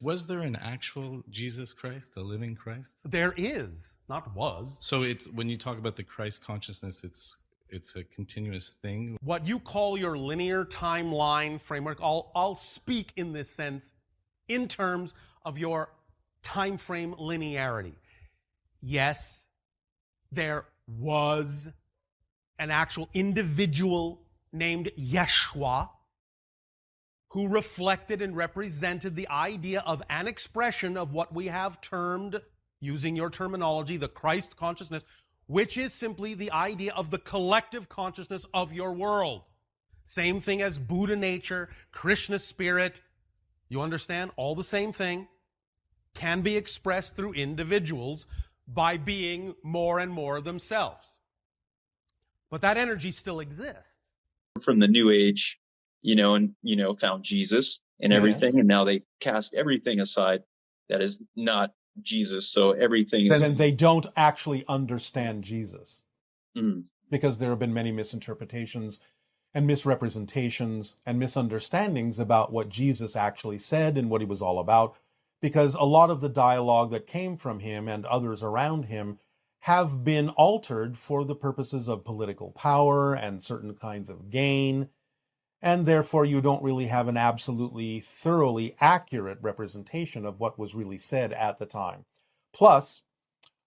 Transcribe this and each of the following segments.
Was there an actual Jesus Christ, a living Christ? There is, not was. So it's when you talk about the Christ consciousness, it's a continuous thing. What you call your linear timeline framework, I'll speak in this sense in terms of your time frame linearity. Yes, there was an actual individual named Yeshua who reflected and represented the idea of an expression of what we have termed, using your terminology, the Christ consciousness, which is simply the idea of the collective consciousness of your world. Same thing as Buddha nature, Krishna spirit. You understand? All the same thing can be expressed through individuals by being more and more themselves. But that energy still exists. From the New Age, found Jesus and everything, and now they cast everything aside that is not Jesus. So everything is... Then they don't actually understand Jesus. Because there have been many misinterpretations and misrepresentations and misunderstandings about what Jesus actually said and what he was all about, because a lot of the dialogue that came from him and others around him have been altered for the purposes of political power and certain kinds of gain, and therefore you don't really have an absolutely thoroughly accurate representation of what was really said at the time. Plus,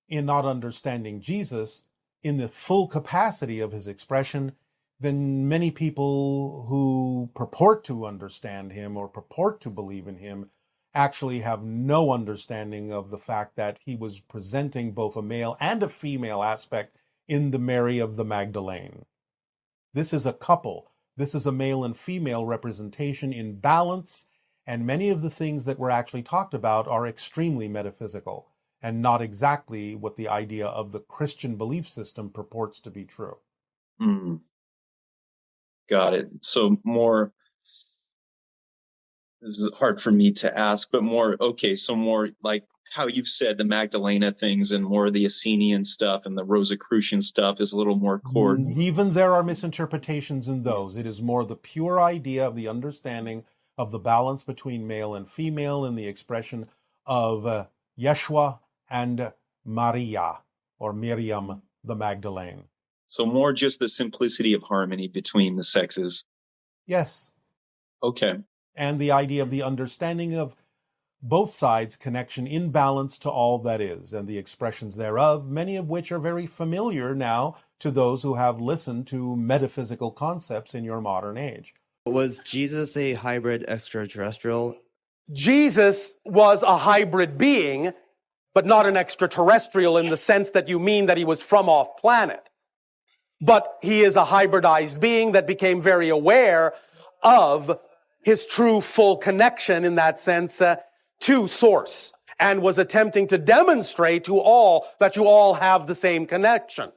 in not understanding Jesus in the full capacity of his expression, then many people who purport to understand him or purport to believe in him actually have no understanding of the fact that he was presenting both a male and a female aspect in the Mary of the Magdalene. This is a couple. This is a male and female representation in balance, and many of the things that were actually talked about are extremely metaphysical and not exactly what the idea of the Christian belief system purports to be true. Got it. So more... This is hard for me to ask, but more like how you've said the Magdalena things and more of the Essenian stuff and the Rosicrucian stuff is a little more coordinated. Even there are misinterpretations in those. It is more the pure idea of the understanding of the balance between male and female in the expression of Yeshua and Maria, or Miriam the Magdalene. So more just the simplicity of harmony between the sexes. Yes. Okay. And the idea of the understanding of both sides' connection in balance to all that is, and the expressions thereof, many of which are very familiar now to those who have listened to metaphysical concepts in your modern age. Was Jesus a hybrid extraterrestrial? Jesus was a hybrid being, but not an extraterrestrial in the sense that you mean that he was from off planet. But he is a hybridized being that became very aware of his true full connection in that sense to source, and was attempting to demonstrate to all that you all have the same connection.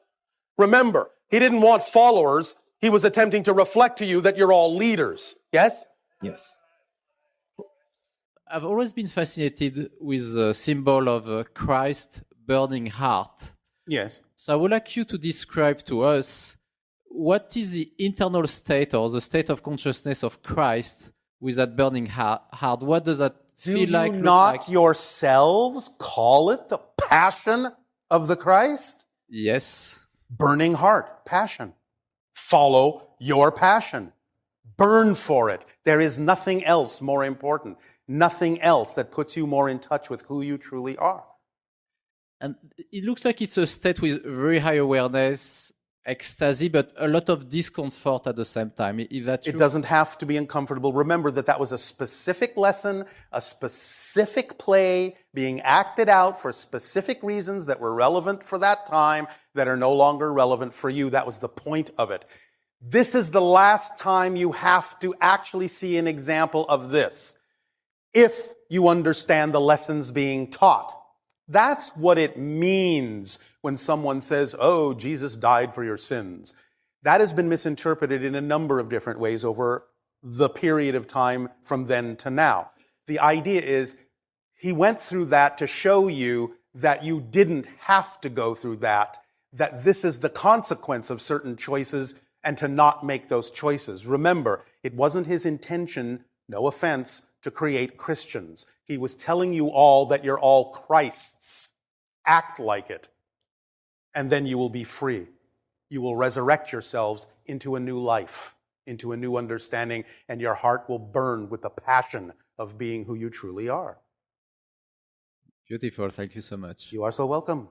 Remember, he didn't want followers. He was attempting to reflect to you that you're all leaders. Yes? Yes. I've always been fascinated with the symbol of a Christ burning heart. Yes. So I would like you to describe to us what is the internal state or the state of consciousness of Christ with that burning heart? What does that feel like? Do you not yourselves call it the passion of the Christ? Yes. Burning heart, passion. Follow your passion. Burn for it. There is nothing else more important. Nothing else that puts you more in touch with who you truly are. And it looks like it's a state with very high awareness, ecstasy, but a lot of discomfort at the same time. Is that true? It doesn't have to be uncomfortable. Remember that was a specific lesson, a specific play being acted out for specific reasons that were relevant for that time that are no longer relevant for you. That was the point of it. This is the last time you have to actually see an example of this, if you understand the lessons being taught. That's what it means when someone says, oh, Jesus died for your sins. That has been misinterpreted in a number of different ways over the period of time from then to now. The idea is he went through that to show you that you didn't have to go through that this is the consequence of certain choices and to not make those choices. Remember, it wasn't his intention, no offense, to create Christians. He was telling you all that you're all Christ's. Act like it, and then you will be free. You will resurrect yourselves into a new life, into a new understanding, and your heart will burn with the passion of being who you truly are. Beautiful. Thank you so much. You are so welcome.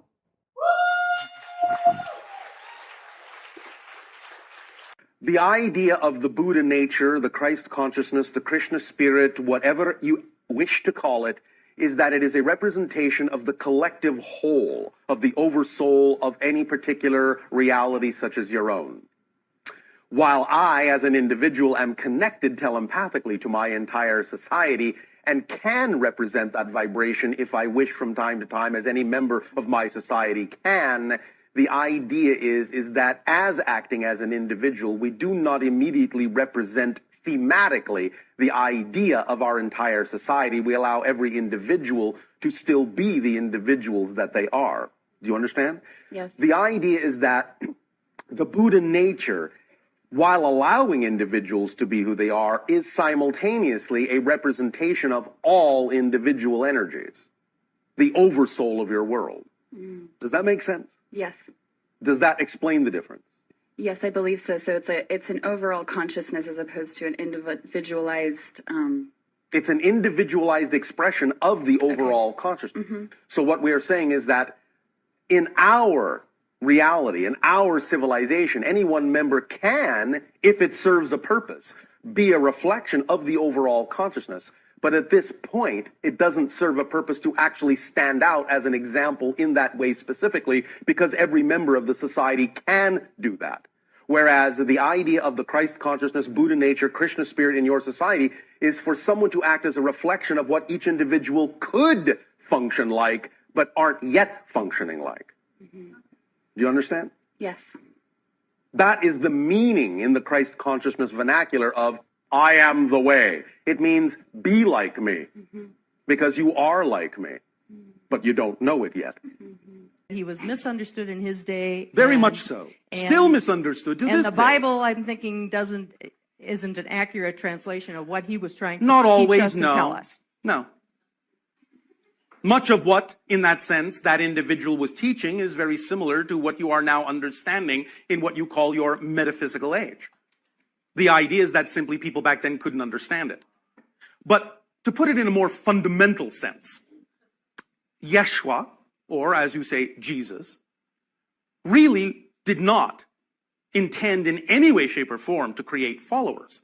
The idea of the Buddha nature, the Christ consciousness, the Krishna spirit, whatever you wish to call it, is that it is a representation of the collective whole, of the oversoul of any particular reality such as your own. While I, as an individual, am connected telepathically to my entire society and can represent that vibration if I wish from time to time, as any member of my society can, the idea is that as acting as an individual, we do not immediately represent thematically the idea of our entire society. We allow every individual to still be the individuals that they are. Do you understand? Yes. The idea is that the Buddha nature, while allowing individuals to be who they are, is simultaneously a representation of all individual energies, the oversoul of your world. Does that make sense? Yes. Does that explain the difference? Yes, I believe so. So it's an overall consciousness as opposed to an individualized. It's an individualized expression of the overall consciousness. So what we are saying is that in our reality, in our civilization, any one member can, if it serves a purpose, be a reflection of the overall consciousness. But at this point, it doesn't serve a purpose to actually stand out as an example in that way specifically, because every member of the society can do that. Whereas the idea of the Christ consciousness, Buddha nature, Krishna spirit in your society is for someone to act as a reflection of what each individual could function like, but aren't yet functioning like. Do you understand? Yes. That is the meaning in the Christ consciousness vernacular of I am the way. It means be like me, because you are like me, but you don't know it yet. He was misunderstood in his day. Very much so. Still misunderstood to this And the day. Bible, I'm thinking, isn't an accurate translation of what he was trying to Not teach always, us and no. tell us. No. Much of what, in that sense, that individual was teaching is very similar to what you are now understanding in what you call your metaphysical age. The idea is that simply people back then couldn't understand it. But to put it in a more fundamental sense, Yeshua, or as you say, Jesus, really did not intend in any way, shape, or form to create followers.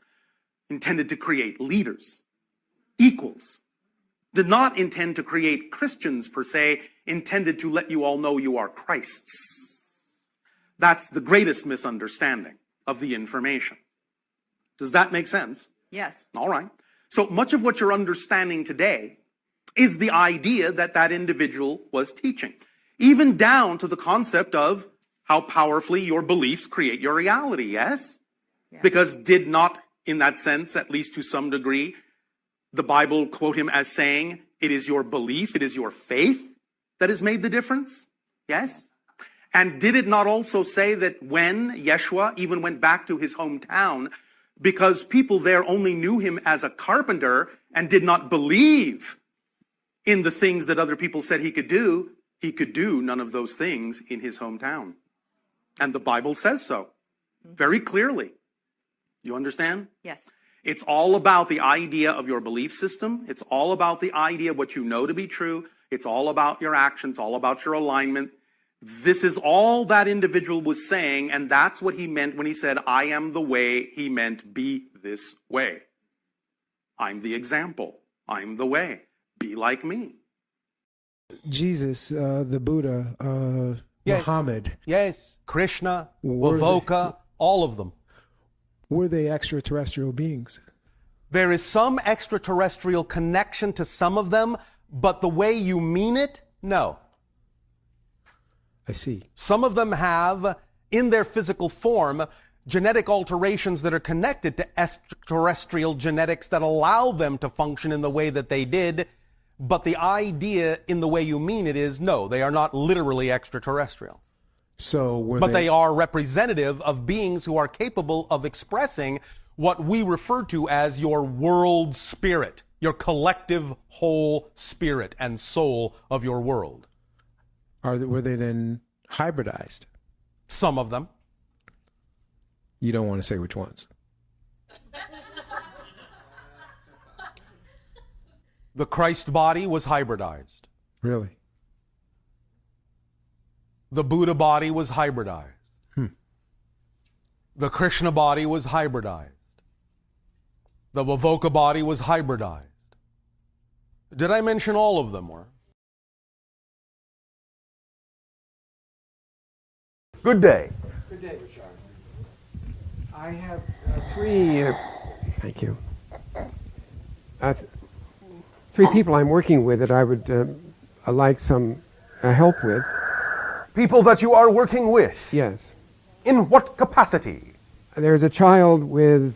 Intended to create leaders, equals. Did not intend to create Christians per se, intended to let you all know you are Christ's. That's the greatest misunderstanding of the information. Does that make sense? Yes. All right. So much of what you're understanding today is the idea that that individual was teaching, even down to the concept of how powerfully your beliefs create your reality, yes? Because did not, in that sense, at least to some degree, the Bible quote him as saying, it is your belief, it is your faith that has made the difference? Yes? And did it not also say that when Yeshua even went back to his hometown, because people there only knew him as a carpenter and did not believe in the things that other people said he could do none of those things in his hometown. And the Bible says so very clearly. You understand? Yes. It's all about the idea of your belief system. It's all about the idea of what you know to be true. It's all about your actions, all about your alignment. This is all that individual was saying, and that's what he meant when he said, I am the way. He meant be this way. I'm the example. I'm the way. Be like me. Jesus, the Buddha, Yes. Muhammad. Yes. Krishna, Were Vavoka, all of them. Were they extraterrestrial beings? There is some extraterrestrial connection to some of them, but the way you mean it, no. I see. Some of them have, in their physical form, genetic alterations that are connected to extraterrestrial genetics that allow them to function in the way that they did. But the idea in the way you mean it is, no, they are not literally extraterrestrial. So were But they are representative of beings who are capable of expressing what we refer to as your world spirit. your collective whole spirit and soul of your world. Were they then hybridized? Some of them. You don't want to say which ones. The Christ body was hybridized. Really? The Buddha body was hybridized. The Krishna body was hybridized. The Vavoka body was hybridized. Did I mention all of them? Good day. Good day, Bashar. I have three. Thank you. Three people I'm working with that I would like some help with. People that you are working with? Yes. In what capacity? There's a child with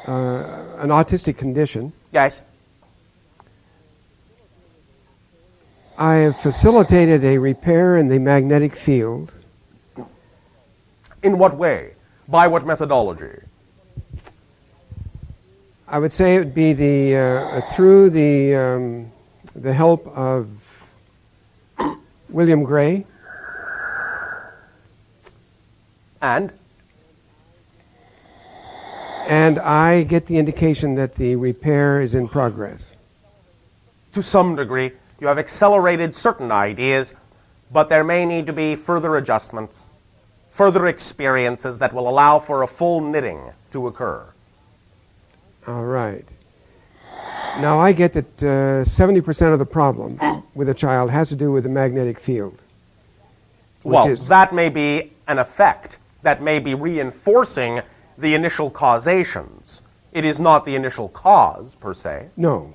an autistic condition. Yes. I have facilitated a repair in the magnetic field. In what way? By what methodology? I would say it would be through the help of William Gray. And I get the indication that the repair is in progress. To some degree, you have accelerated certain ideas, but there may need to be further adjustments, further experiences that will allow for a full knitting to occur. All right. Now I get that 70% of the problem with a child has to do with the magnetic field. Well, that may be an effect that may be reinforcing the initial causations. It is not the initial cause, per se. No.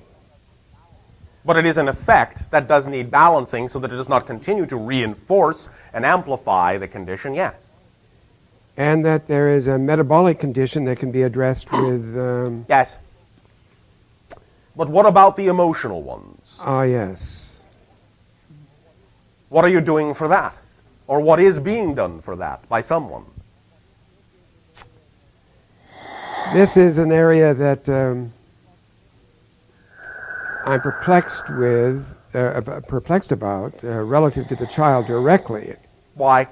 But it is an effect that does need balancing so that it does not continue to reinforce and amplify the condition, yes. And that there is a metabolic condition that can be addressed with... Yes. But what about the emotional ones? Yes. What are you doing for that? Or what is being done for that by someone? This is an area that I'm perplexed about relative to the child directly. Why?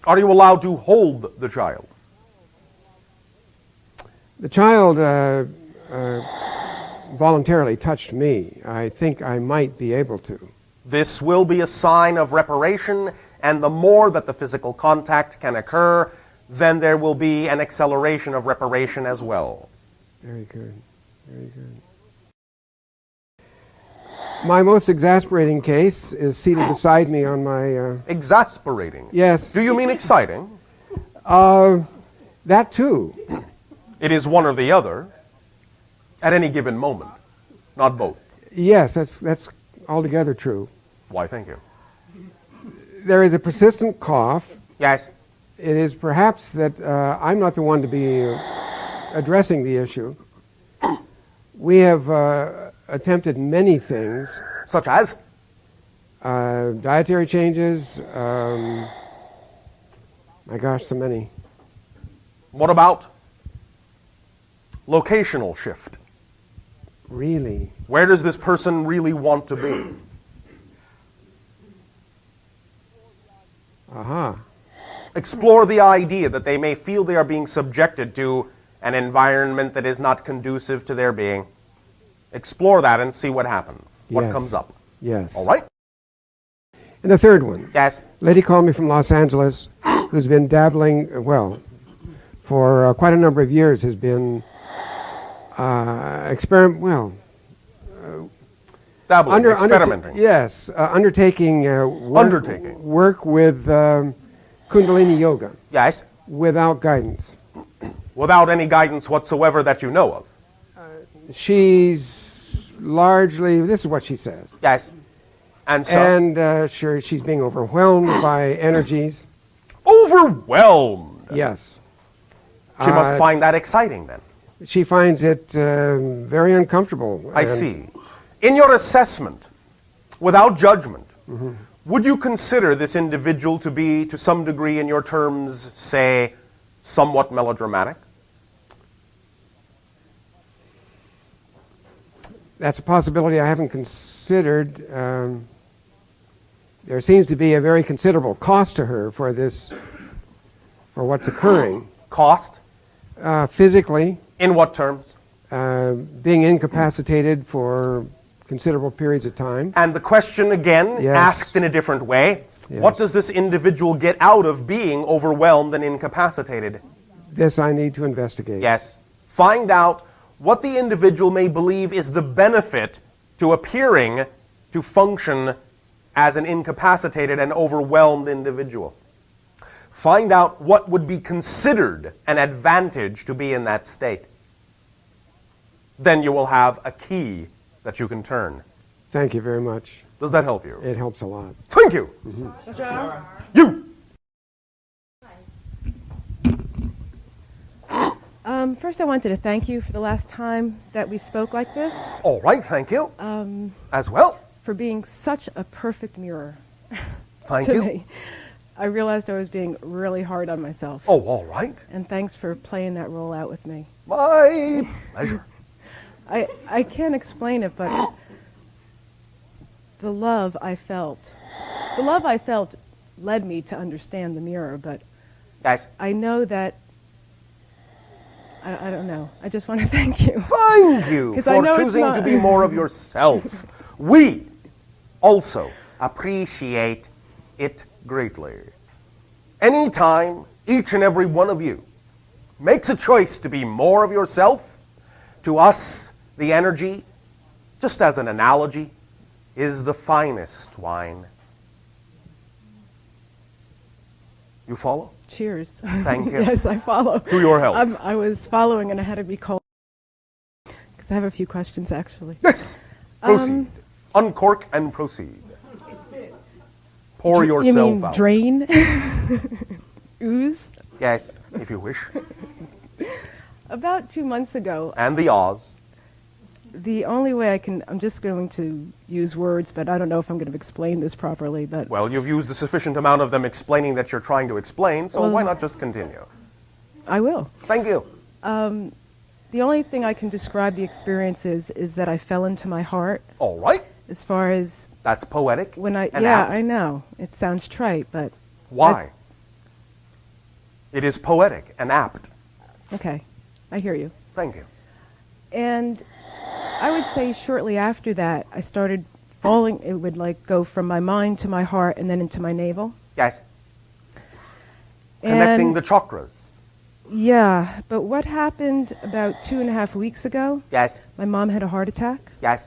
Are you allowed to hold the child? The child voluntarily touched me. I think I might be able to. This will be a sign of reparation, and the more that the physical contact can occur, then there will be an acceleration of reparation as well. Very good. Very good. My most exasperating case is seated beside me on my... Exasperating? Yes. Do you mean exciting? That too. It is one or the other at any given moment, not both. Yes, that's altogether true. Why, thank you. There is a persistent cough. Yes. It is perhaps that I'm not the one to be addressing the issue. We have attempted many things. Such as? Dietary changes. My gosh, so many. What about locational shift? Really? Where does this person really want to be? Aha. Explore the idea that they may feel they are being subjected to an environment that is not conducive to their being. Explore that and see what happens. What comes up. Yes. All right? And the third one. Yes. Lady called me from Los Angeles who's been dabbling, for quite a number of years has been experimenting yes, undertaking work with Kundalini Yoga. Yes. Without guidance. Without any guidance whatsoever that you know of. She's largely, this is what she says. Yes. And so? And sure, she's being overwhelmed by energies. Overwhelmed? Yes. She must find that exciting then. She finds it very uncomfortable. I see. In your assessment, without judgment, would you consider this individual to be, to some degree in your terms, say, somewhat melodramatic? That's a possibility I haven't considered. There seems to be a very considerable cost to her for this, for what's occurring. Cost? Physically. In what terms? Being incapacitated for considerable periods of time. And the question again, Yes. asked in a different way, Yes. what does this individual get out of being overwhelmed and incapacitated? This I need to investigate. Yes. Find out what the individual may believe is the benefit to appearing to function as an incapacitated and overwhelmed individual. Find out what would be considered an advantage to be in that state. Then you will have a key that you can turn. Thank you very much. Does that help you? It helps a lot. Thank you. You. First, I wanted to thank you for the last time that we spoke like this. All right, thank you. As well. For being such a perfect mirror. Thank to you. me. I realized I was being really hard on myself. Oh, all right. And thanks for playing that role out with me. My pleasure. I can't explain it, but the love I felt led me to understand the mirror, but Guys. I know that I don't know. I just want to thank you. Thank you 'Cause I know for it's choosing not- to be more of yourself. We also appreciate it greatly. Anytime each and every one of you makes a choice to be more of yourself, to us, the energy, just as an analogy, is the finest wine. You follow? Cheers. Thank you. Yes, I follow. To your health. I was following and I had to be called because I have a few questions actually. Yes. Proceed. Uncork and proceed. Pour yourself You mean out. drain? Ooze? Yes, if you wish. About 2 months ago, And the Oz. the only way I'm just going to use words, but I don't know if I'm going to explain this properly, but Well, you've used a sufficient amount of them explaining that you're trying to explain, so Well, why not just continue? I will. Thank you. The only thing I can describe the experience is that I fell into my heart. All right. As far as That's poetic. when I, and yeah, apt. I know. It sounds trite, but Why? It is poetic and apt. okay. I hear you. Thank you. And I would say shortly after that, I started falling. It would like go from my mind to my heart and then into my navel. Yes. Connecting And- the chakras. Yeah, but what happened about 2.5 weeks ago? Yes. My mom had a heart attack, Yes.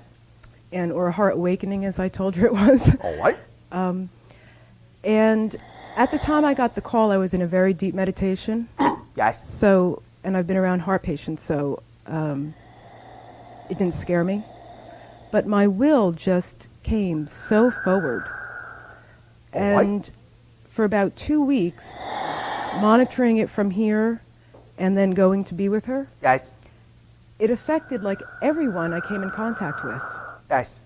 or a heart awakening, as I told her it was. All right. And at the time I got the call, I was in a very deep meditation. Yes. So, and I've been around heart patients, so it didn't scare me. But my will just came so forward. All right. And for about 2 weeks, monitoring it from here and then going to be with her, Yes. it affected like everyone I came in contact with. Yes.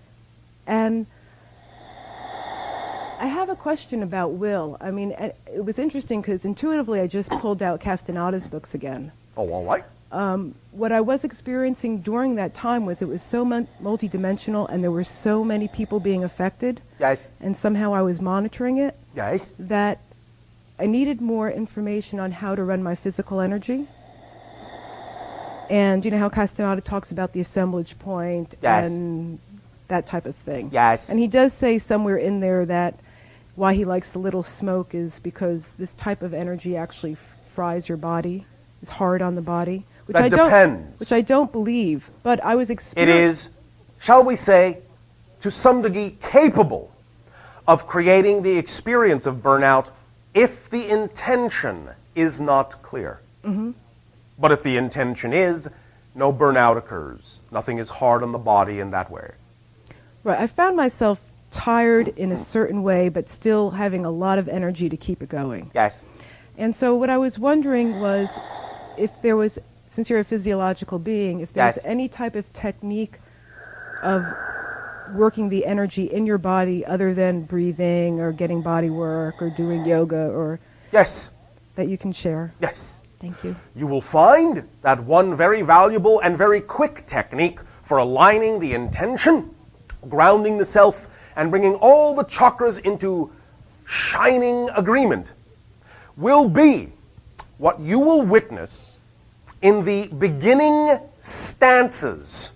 And I have a question about will. I mean, it was interesting because intuitively I just pulled out Castanada's books again. Oh, all right. What I was experiencing during that time was it was so multidimensional and there were so many people being affected. Yes. And somehow I was monitoring it. Yes. That I needed more information on how to run my physical energy. And you know how Castaneda talks about the assemblage point Yes. and that type of thing. Yes. And he does say somewhere in there that why he likes the little smoke is because this type of energy actually fries your body. It's hard on the body. Which That depends. Which I don't believe. But I was It experiencing... is, shall we say, to some degree capable of creating the experience of burnout if the intention is not clear. Mm-hmm. But if the intention is, no burnout occurs. Nothing is hard on the body in that way. Right. I found myself tired in a certain way, but still having a lot of energy to keep it going. Yes. And so what I was wondering was if there was, since you're a physiological being, if there's Yes. any type of technique of working the energy in your body other than breathing or getting body work or doing yoga or... Yes. That you can share. Yes. Thank you. You will find that one very valuable and very quick technique for aligning the intention, grounding the self, and bringing all the chakras into shining agreement will be what you will witness in the beginning stances,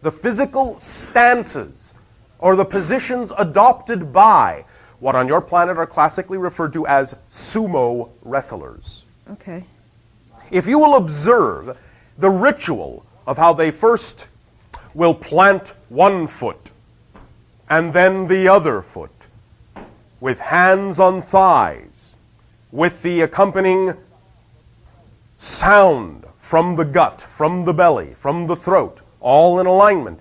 the physical stances, or the positions adopted by what on your planet are classically referred to as sumo wrestlers. Okay. If you will observe the ritual of how they first will plant one foot and then the other foot with hands on thighs, with the accompanying sound from the gut, from the belly, from the throat, all in alignment,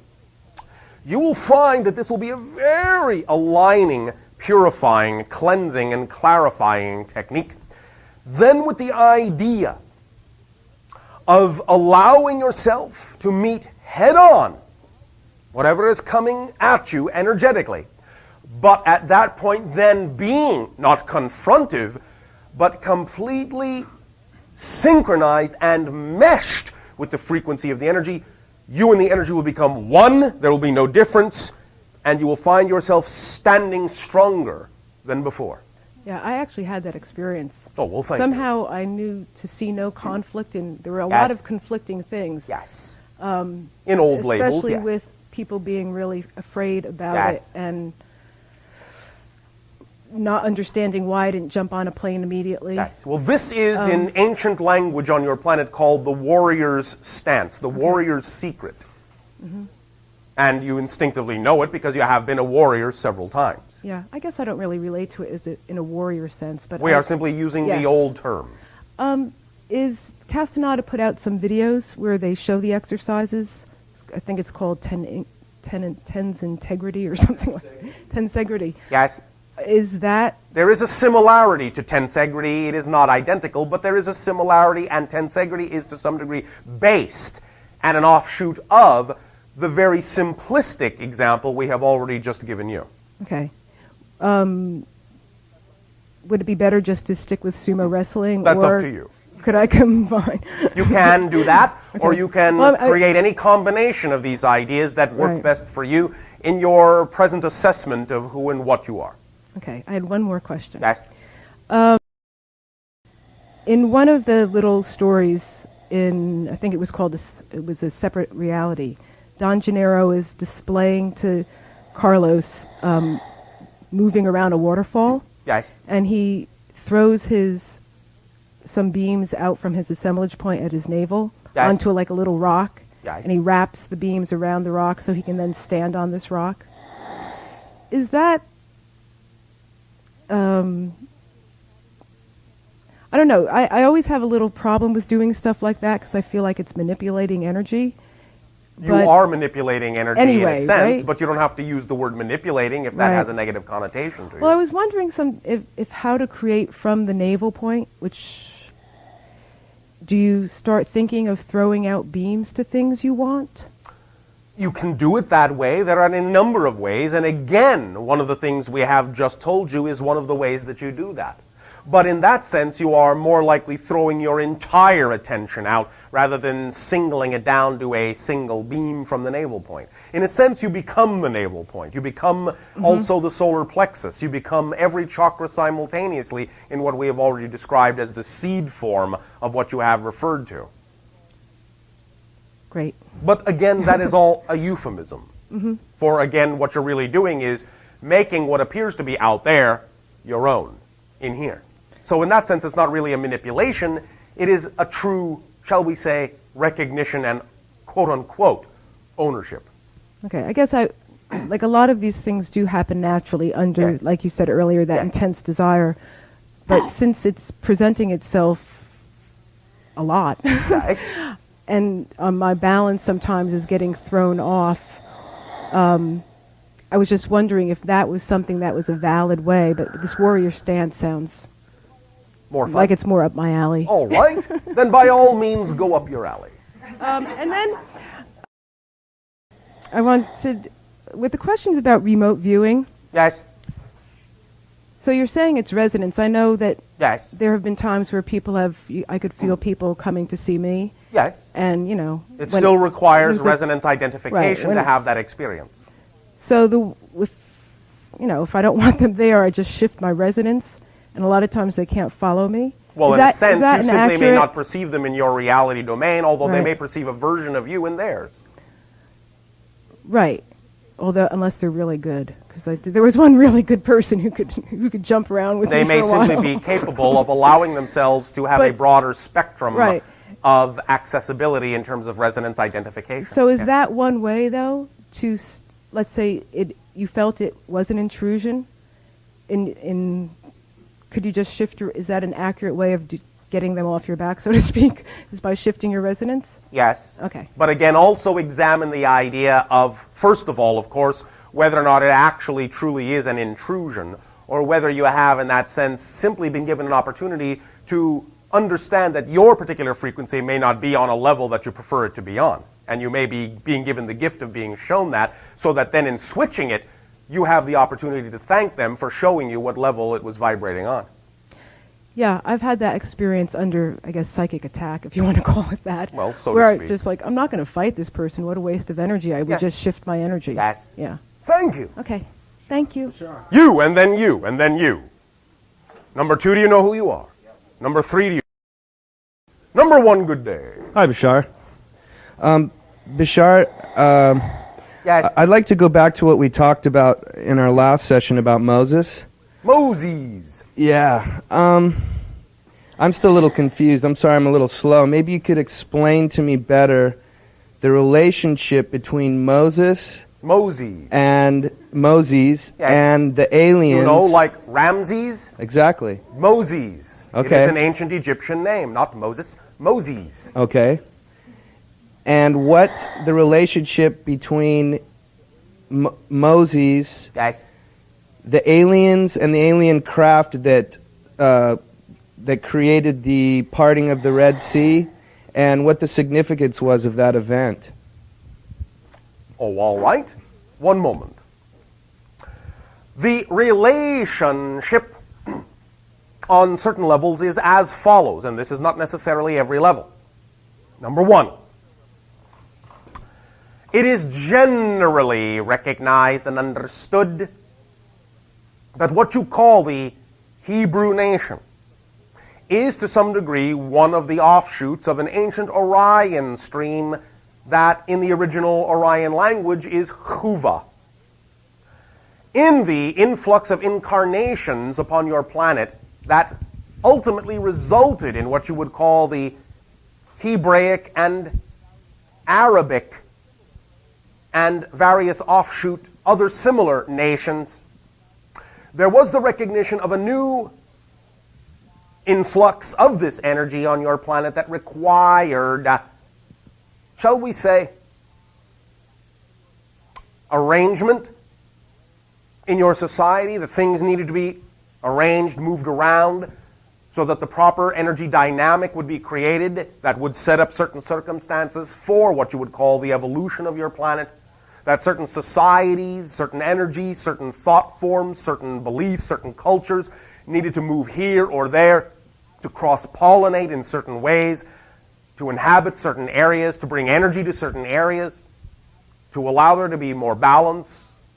you will find that this will be a very aligning, purifying, cleansing, and clarifying technique. Then with the idea of allowing yourself to meet head-on whatever is coming at you energetically, but at that point then being not confrontive, but completely synchronized and meshed with the frequency of the energy. You and the energy will become one, there will be no difference, and you will find yourself standing stronger than before. Yeah, I actually had that experience. Oh, well, thank Somehow I knew to see no conflict, and there were a lot of conflicting things. Yes. In old labels, especially yes. with people being really afraid about it and not understanding why I didn't jump on a plane immediately. Yes. Well, this is in ancient language on your planet called the warrior's stance, the warrior's secret. Mm-hmm. And you instinctively know it because you have been a warrior several times. Yeah, I guess I don't really relate to it as in a warrior sense, but we are simply using the old term. Is Castaneda put out some videos where they show the exercises? I think it's called Ten's Integrity or something like that. Tensegrity. Yes. Is that... There is a similarity to tensegrity. It is not identical, but there is a similarity, and tensegrity is to some degree based and an offshoot of the very simplistic example we have already just given you. Okay. Would it be better just to stick with sumo wrestling? That's or up to you. Could I combine? You can do that, Okay. or you can create any combination of these ideas that work Right. best for you in your present assessment of who and what you are. Okay, I had one more question. Yes. In one of the little stories I think it was called, it was a separate reality, Don Gennaro is displaying to Carlos moving around a waterfall. Yes. And he throws some beams out from his assemblage point at his navel onto like a little rock. Yes. And he wraps the beams around the rock so he can then stand on this rock. Is that... I don't know. I always have a little problem with doing stuff like that because I feel like it's manipulating energy. You are manipulating energy anyway, in a sense, right? but you don't have to use the word manipulating if that has a negative connotation to you. Well, I was wondering if how to create from the navel point, which... Do you start thinking of throwing out beams to things you want? You can do it that way. There are a number of ways, and again, one of the things we have just told you is one of the ways that you do that. But in that sense, you are more likely throwing your entire attention out rather than singling it down to a single beam from the navel point. In a sense, you become the navel point. You become also the solar plexus. You become every chakra simultaneously in what we have already described as the seed form of what you have referred to. Great. But again, that is all a euphemism. For again, what you're really doing is making what appears to be out there your own in here. So in that sense, it's not really a manipulation. It is a true, shall we say, recognition and quote-unquote ownership. Okay, I guess like a lot of these things do happen naturally under, like you said earlier, that intense desire. But since it's presenting itself a lot, and my balance sometimes is getting thrown off, I was just wondering if that was something that was a valid way, but this warrior stance sounds more fun. Like it's more up my alley. All right. Then by all means, go up your alley. And then I wanted, with the questions about remote viewing. Yes. So you're saying it's resonance. I know that yes. There have been times where I could feel people coming to see me. Yes. And, it still requires the- resonance identification right, to when have it's- that experience. So if I don't want them there, I just shift my resonance, and a lot of times they can't follow me. Well, Is in that- a sense, is that you an simply may accurate- not perceive them in your reality domain, although they Right. may perceive a version of you in theirs. Right. Although, unless they're really good, because there was one really good person who could jump around with They me may for a while. simply be capable of allowing themselves to have a But- broader spectrum Right. of accessibility in terms of resonance identification. So is Yeah. that one way, though, to, let's say, you felt it was an intrusion? Could you just shift is that an accurate way of getting them off your back, so to speak, is by shifting your resonance? Yes. Okay. But again, also examine the idea of, first of all, of course, whether or not it actually truly is an intrusion, or whether you have, in that sense, simply been given an opportunity to understand that your particular frequency may not be on a level that you prefer it to be on. And you may be being given the gift of being shown that, so that then in switching it, you have the opportunity to thank them for showing you what level it was vibrating on. Yeah, I've had that experience under, I guess, psychic attack, if you want to call it that. Well, so where to speak. I just I'm not going to fight this person. What a waste of energy. I would Yes. just shift my energy. Yes. Yeah. Thank you. Okay. Thank you. You, and then you, and then you. Number 2, do you know who you are? Number 3, do you? Number 1, good day. Hi, Bashar. Bashar, Yes. I'd like to go back to what we talked about in our last session about Moses. Moses. Yeah. I'm still a little confused. I'm sorry I'm a little slow. Maybe you could explain to me better the relationship between Moses and Moses Yes. and the aliens. You know, like Ramses? Exactly. Moses. It Okay. is an ancient Egyptian name, not Moses. Moses. Okay. And what the relationship between Moses, Yes. the aliens, and the alien craft that that created the parting of the Red Sea, and what the significance was of that event? Oh, all right. One moment. The relationship on certain levels is as follows, and this is not necessarily every level. Number 1. It is generally recognized and understood that what you call the Hebrew nation is to some degree one of the offshoots of an ancient Orion stream that in the original Orion language is Chuva. In the influx of incarnations upon your planet that ultimately resulted in what you would call the Hebraic and Arabic and various offshoot other similar nations, there was the recognition of a new influx of this energy on your planet that required, shall we say, arrangement in your society. The things needed to be arranged, moved around, so that the proper energy dynamic would be created that would set up certain circumstances for what you would call the evolution of your planet. That certain societies, certain energies, certain thought forms, certain beliefs, certain cultures needed to move here or there, to cross-pollinate in certain ways, to inhabit certain areas, to bring energy to certain areas, to allow there to be more balance,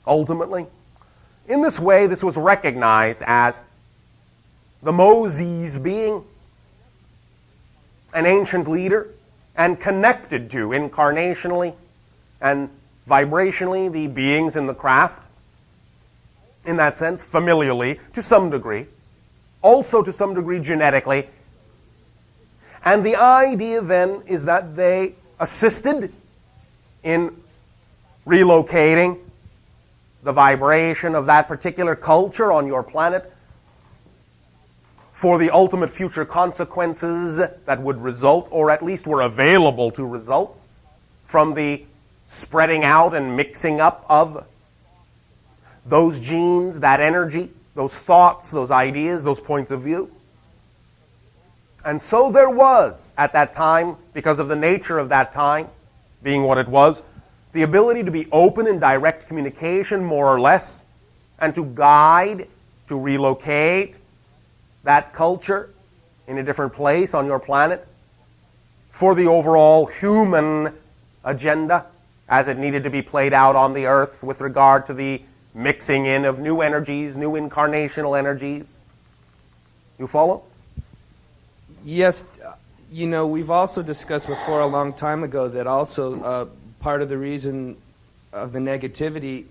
ultimately. In this way, this was recognized as the Moses being an ancient leader and connected to, incarnationally and vibrationally, the beings in the craft, in that sense, familially, to some degree, also to some degree genetically. And the idea then is that they assisted in relocating the vibration of that particular culture on your planet for the ultimate future consequences that would result, or at least were available to result, from the spreading out and mixing up of those genes, that energy, those thoughts, those ideas, those points of view. And so there was, at that time, because of the nature of that time, being what it was, the ability to be open in direct communication, more or less, and to guide, to relocate that culture in a different place on your planet, for the overall human agenda as it needed to be played out on the earth with regard to the mixing in of new energies, new incarnational energies. You follow? Yes. You know, we've also discussed before a long time ago that also part of the reason of the negativity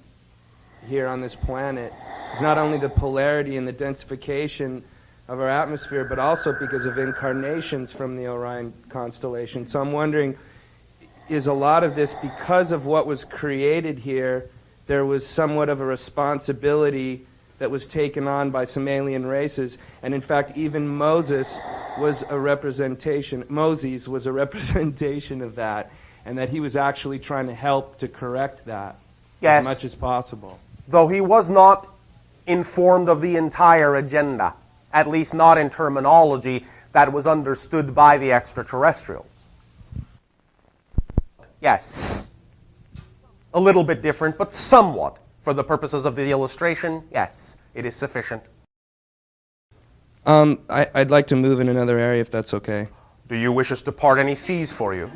here on this planet is not only the polarity and the densification of our atmosphere, but also because of incarnations from the Orion constellation. So I'm wondering, is a lot of this because of what was created here, there was somewhat of a responsibility that was taken on by some alien races, and in fact even Moses was a representation of that, and that he was actually trying to help to correct that as much as possible. Though he was not informed of the entire agenda, at least not in terminology that was understood by the extraterrestrials. Yes. A little bit different, but somewhat. For the purposes of the illustration, yes, it is sufficient. I'd like to move in another area if that's okay. Do you wish us to part any seas for you?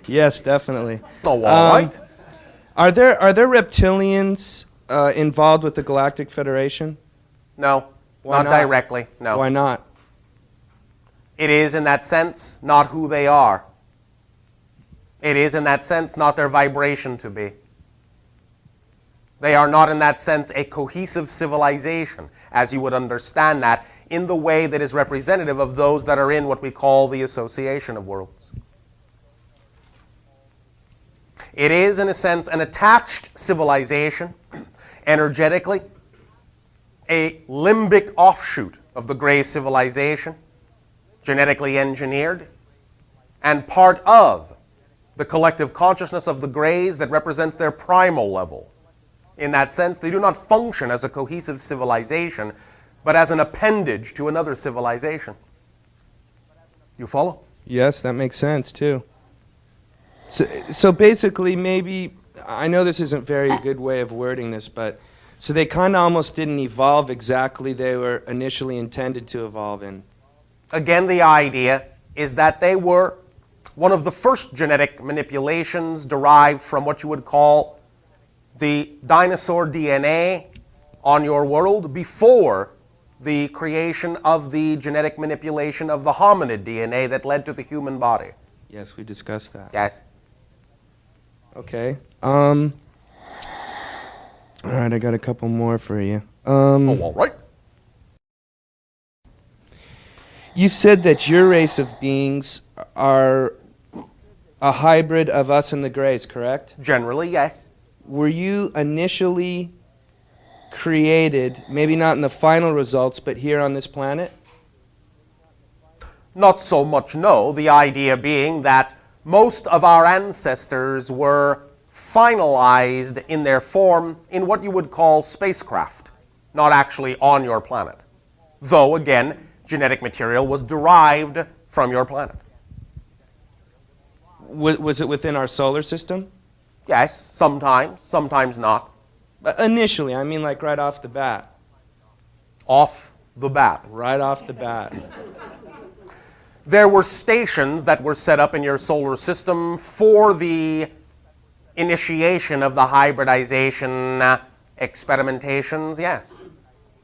Yes, definitely. Oh, all right. Are there reptilians involved with the Galactic Federation? No, Why not directly, no. Why not? It is, in that sense, not who they are. It is, in that sense, not their vibration to be. They are not, in that sense, a cohesive civilization, as you would understand that, in the way that is representative of those that are in what we call the Association of Worlds. It is, in a sense, an attached civilization, energetically, a limbic offshoot of the Grey civilization, genetically engineered, and part of the collective consciousness of the Greys that represents their primal level. In that sense, they do not function as a cohesive civilization, but as an appendage to another civilization. You follow? Yes, that makes sense, too. So basically, maybe, I know this isn't a very good way of wording this, but so they kind of almost didn't evolve exactly they were initially intended to evolve in. Again, the idea is that they were one of the first genetic manipulations derived from what you would call the dinosaur DNA on your world before the creation of the genetic manipulation of the hominid DNA that led to the human body. Yes, we discussed that. Yes. Okay. All right, I got a couple more for you. All right. You've said that your race of beings are a hybrid of us and the Greys, correct? Generally, yes. Were you initially created, maybe not in the final results, but here on this planet? Not so much, no. The idea being that most of our ancestors were finalized in their form in what you would call spacecraft, not actually on your planet. Though, again, genetic material was derived from your planet. Was it within our solar system? Yes, sometimes not. Initially, I mean like right off the bat. Off the bat. Right off the bat. There were stations that were set up in your solar system for the initiation of the hybridization experimentations, yes.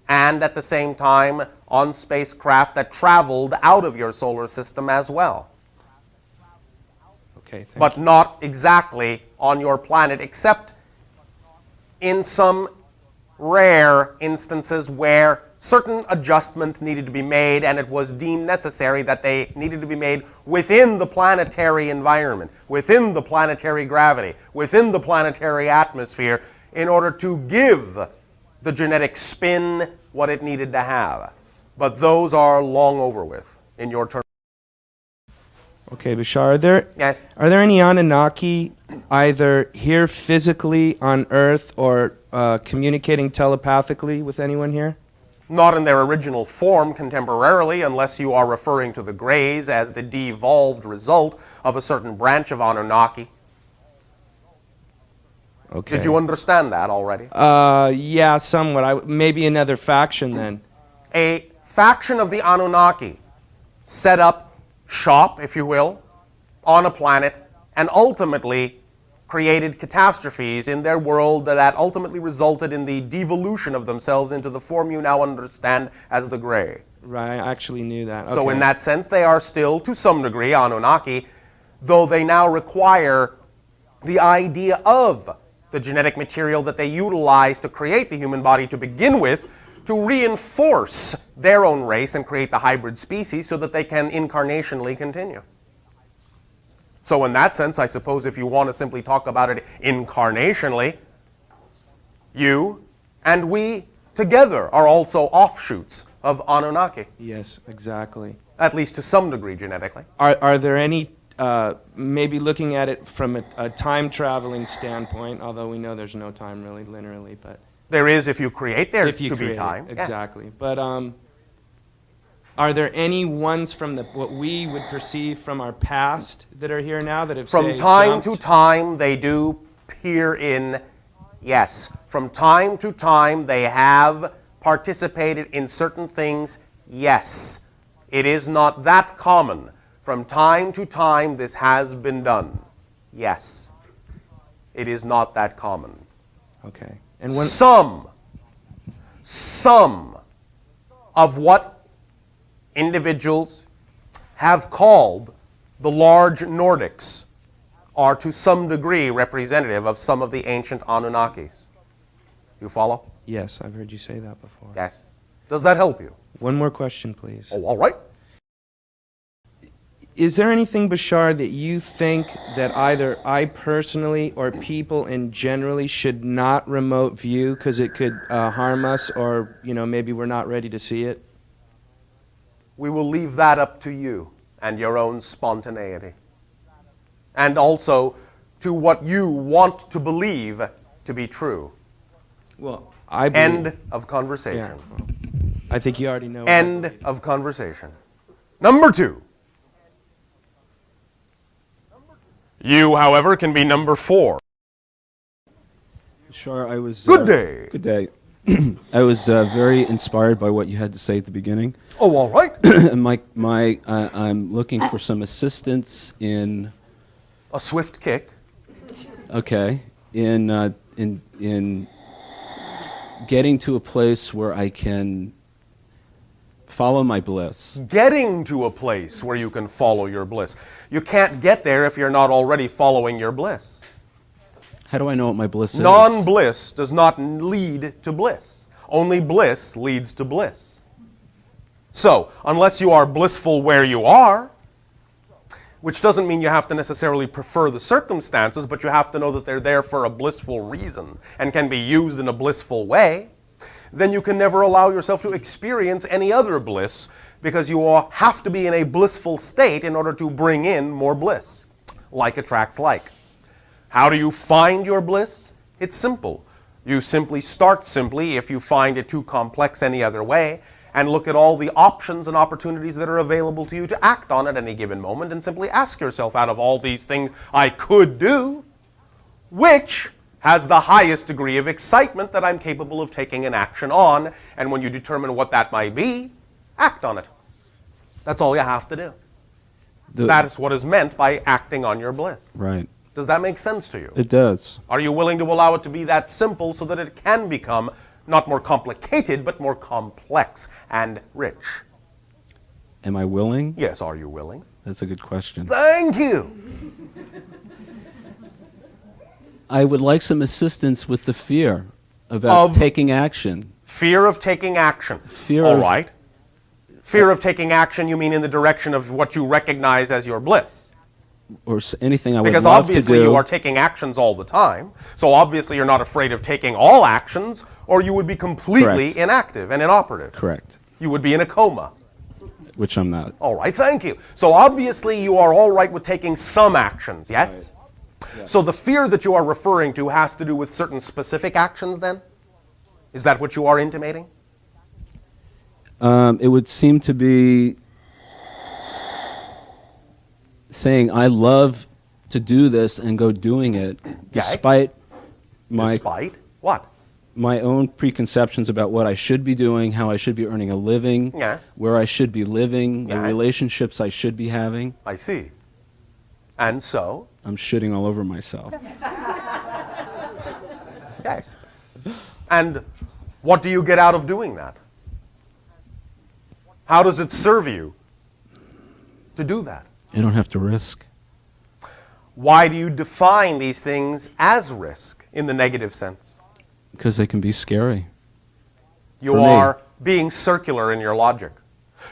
And at the same time, on spacecraft that traveled out of your solar system as well. Okay, but not exactly on your planet, except in some rare instances where certain adjustments needed to be made, and it was deemed necessary that they needed to be made within the planetary environment, within the planetary gravity, within the planetary atmosphere, in order to give the genetic spin what it needed to have. But those are long over with in your term. Okay, Bashar, are there any Anunnaki either here physically on Earth or communicating telepathically with anyone here? Not in their original form contemporarily, unless you are referring to the Greys as the devolved result of a certain branch of Anunnaki. Okay. Did you understand that already? Yeah, somewhat. Maybe another faction then. A faction of the Anunnaki set up shop, if you will, on a planet, and ultimately created catastrophes in their world that ultimately resulted in the devolution of themselves into the form you now understand as the Gray. Right, I actually knew that. So Okay. in that sense, they are still, to some degree, Anunnaki, though they now require the idea of the genetic material that they utilize to create the human body to begin with, to reinforce their own race and create the hybrid species so that they can incarnationally continue. So in that sense, I suppose if you want to simply talk about it incarnationally, you and we together are also offshoots of Anunnaki. Yes, exactly. At least to some degree genetically. Are there any, maybe looking at it from a time-traveling standpoint, although we know there's no time really linearly, but... There is if you create there if you to be create time. it, exactly. Yes. But are there any ones from what we would perceive from our past that are here now that have, from time to time they do peer in, yes. From time to time they have participated in certain things, yes. It is not that common. From time to time this has been done, yes. It is not that common. Okay. And some of what individuals have called the large Nordics are to some degree representative of some of the ancient Anunnakis. You follow? Yes, I've heard you say that before. Yes. Does that help you? One more question, please. Oh, all right. Is there anything, Bashar, that you think that either I personally or people in generally should not remote view because it could harm us, or maybe we're not ready to see it? We will leave that up to you and your own spontaneity. And also to what you want to believe to be true. Well, I believe... End of conversation. Yeah, well, I think you already know. End of conversation. Number 2. You, however, can be number 4. Sure, I was... Good day. Good day. I was very inspired by what you had to say at the beginning. Oh, all right. And I'm looking for some assistance in... A swift kick. Okay. In getting to a place where I can follow my bliss. Getting to a place where you can follow your bliss. You can't get there if you're not already following your bliss. How do I know what my bliss is? Non-bliss does not lead to bliss. Only bliss leads to bliss. So, unless you are blissful where you are, which doesn't mean you have to necessarily prefer the circumstances, but you have to know that they're there for a blissful reason and can be used in a blissful way, then you can never allow yourself to experience any other bliss because you have to be in a blissful state in order to bring in more bliss. Like attracts like. How do you find your bliss? It's simple. You simply start simply if you find it too complex any other way, and look at all the options and opportunities that are available to you to act on at any given moment, and simply ask yourself, out of all these things I could do, which has the highest degree of excitement that I'm capable of taking an action on, and when you determine what that might be, act on it. That's all you have to do. That is what is meant by acting on your bliss. Right. Does that make sense to you? It does. Are you willing to allow it to be that simple so that it can become not more complicated, but more complex and rich? Am I willing? Yes, are you willing? That's a good question. Thank you. I would like some assistance with the fear about taking action. Fear of taking action. All right. Fear of taking action, you mean in the direction of what you recognize as your bliss? Or anything I would because love to do. Because obviously you are taking actions all the time, so obviously you're not afraid of taking all actions, or you would be completely inactive and inoperative. Correct. You would be in a coma. Which I'm not. All right, thank you. So obviously you are all right with taking some actions, yes? Right. Yeah. So the fear that you are referring to has to do with certain specific actions then? Is that what you are intimating? It would seem to be saying I love to do this and go doing it despite my... Despite what? my own preconceptions about what I should be doing, how I should be earning a living, Yes. where I should be living, the Yes. relationships I should be having. I see. And so? I'm shitting all over myself. Yes. And what do you get out of doing that? How does it serve you to do that? I don't have to risk. Why do you define these things as risk in the negative sense? Because they can be scary. You are being circular in your logic.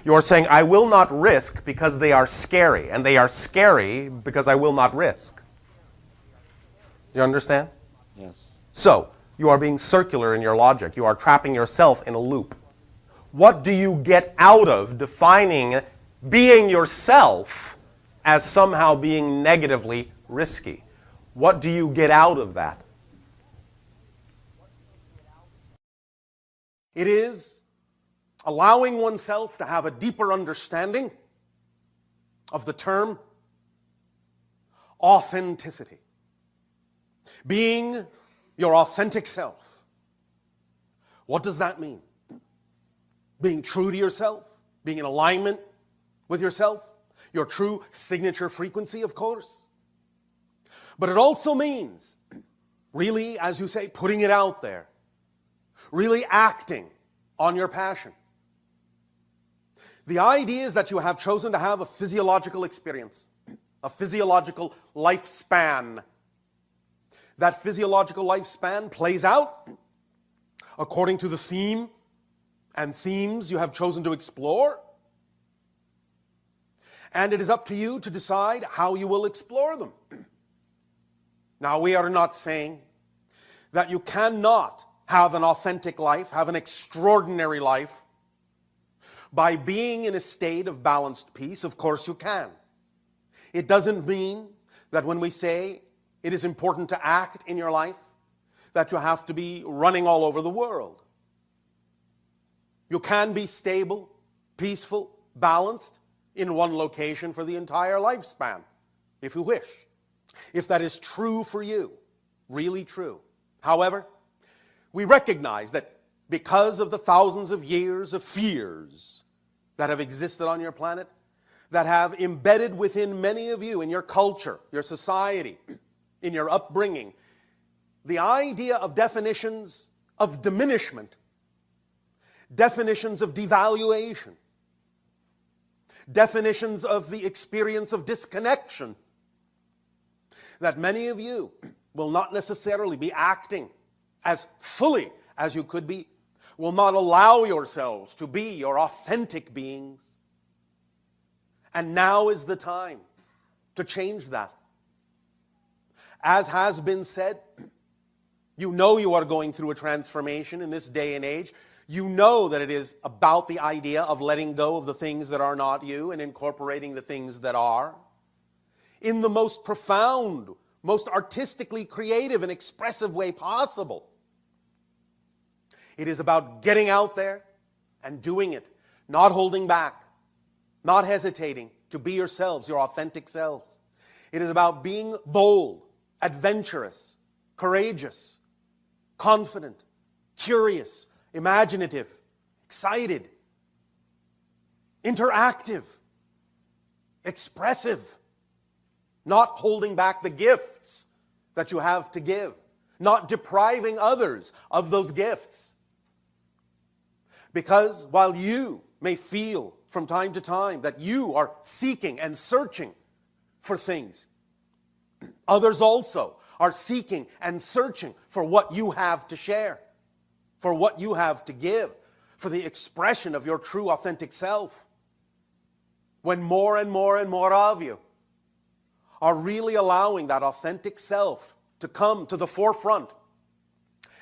You are saying, I will not risk because they are scary, and they are scary because I will not risk. You understand? Yes. So, you are being circular in your logic. You are trapping yourself in a loop. What do you get out of defining being yourself as somehow being negatively risky? What do you get out of that? It is allowing oneself to have a deeper understanding of the term authenticity. Being your authentic self. What does that mean? Being true to yourself, being in alignment with yourself, your true signature frequency, of course. But it also means, really, as you say, putting it out there, really acting on your passion. The idea is that you have chosen to have a physiological experience, a physiological lifespan. That physiological lifespan plays out according to the theme and themes you have chosen to explore. And it is up to you to decide how you will explore them. Now, we are not saying that you cannot have an authentic life, have an extraordinary life, by being in a state of balanced peace. Of course you can. It doesn't mean that when we say it is important to act in your life, that you have to be running all over the world. You can be stable, peaceful, balanced in one location for the entire lifespan, if you wish. If that is true for you, really true. However, we recognize that because of the thousands of years of fears that have existed on your planet, that have embedded within many of you in your culture, your society, in your upbringing, the idea of definitions of diminishment, definitions of devaluation, definitions of the experience of disconnection, that many of you will not necessarily be acting as fully as you could be, will not allow yourselves to be your authentic beings. And now is the time to change that. As has been said, you know you are going through a transformation in this day and age. You know that it is about the idea of letting go of the things that are not you and incorporating the things that are. In the most profound, most artistically creative and expressive way possible. It is about getting out there and doing it, not holding back, not hesitating to be yourselves, your authentic selves. It is about being bold, adventurous, courageous, confident, curious, imaginative, excited, interactive, expressive, not holding back the gifts that you have to give, not depriving others of those gifts. Because while you may feel from time to time that you are seeking and searching for things, others also are seeking and searching for what you have to share, for what you have to give, for the expression of your true authentic self. When more and more and more of you are really allowing that authentic self to come to the forefront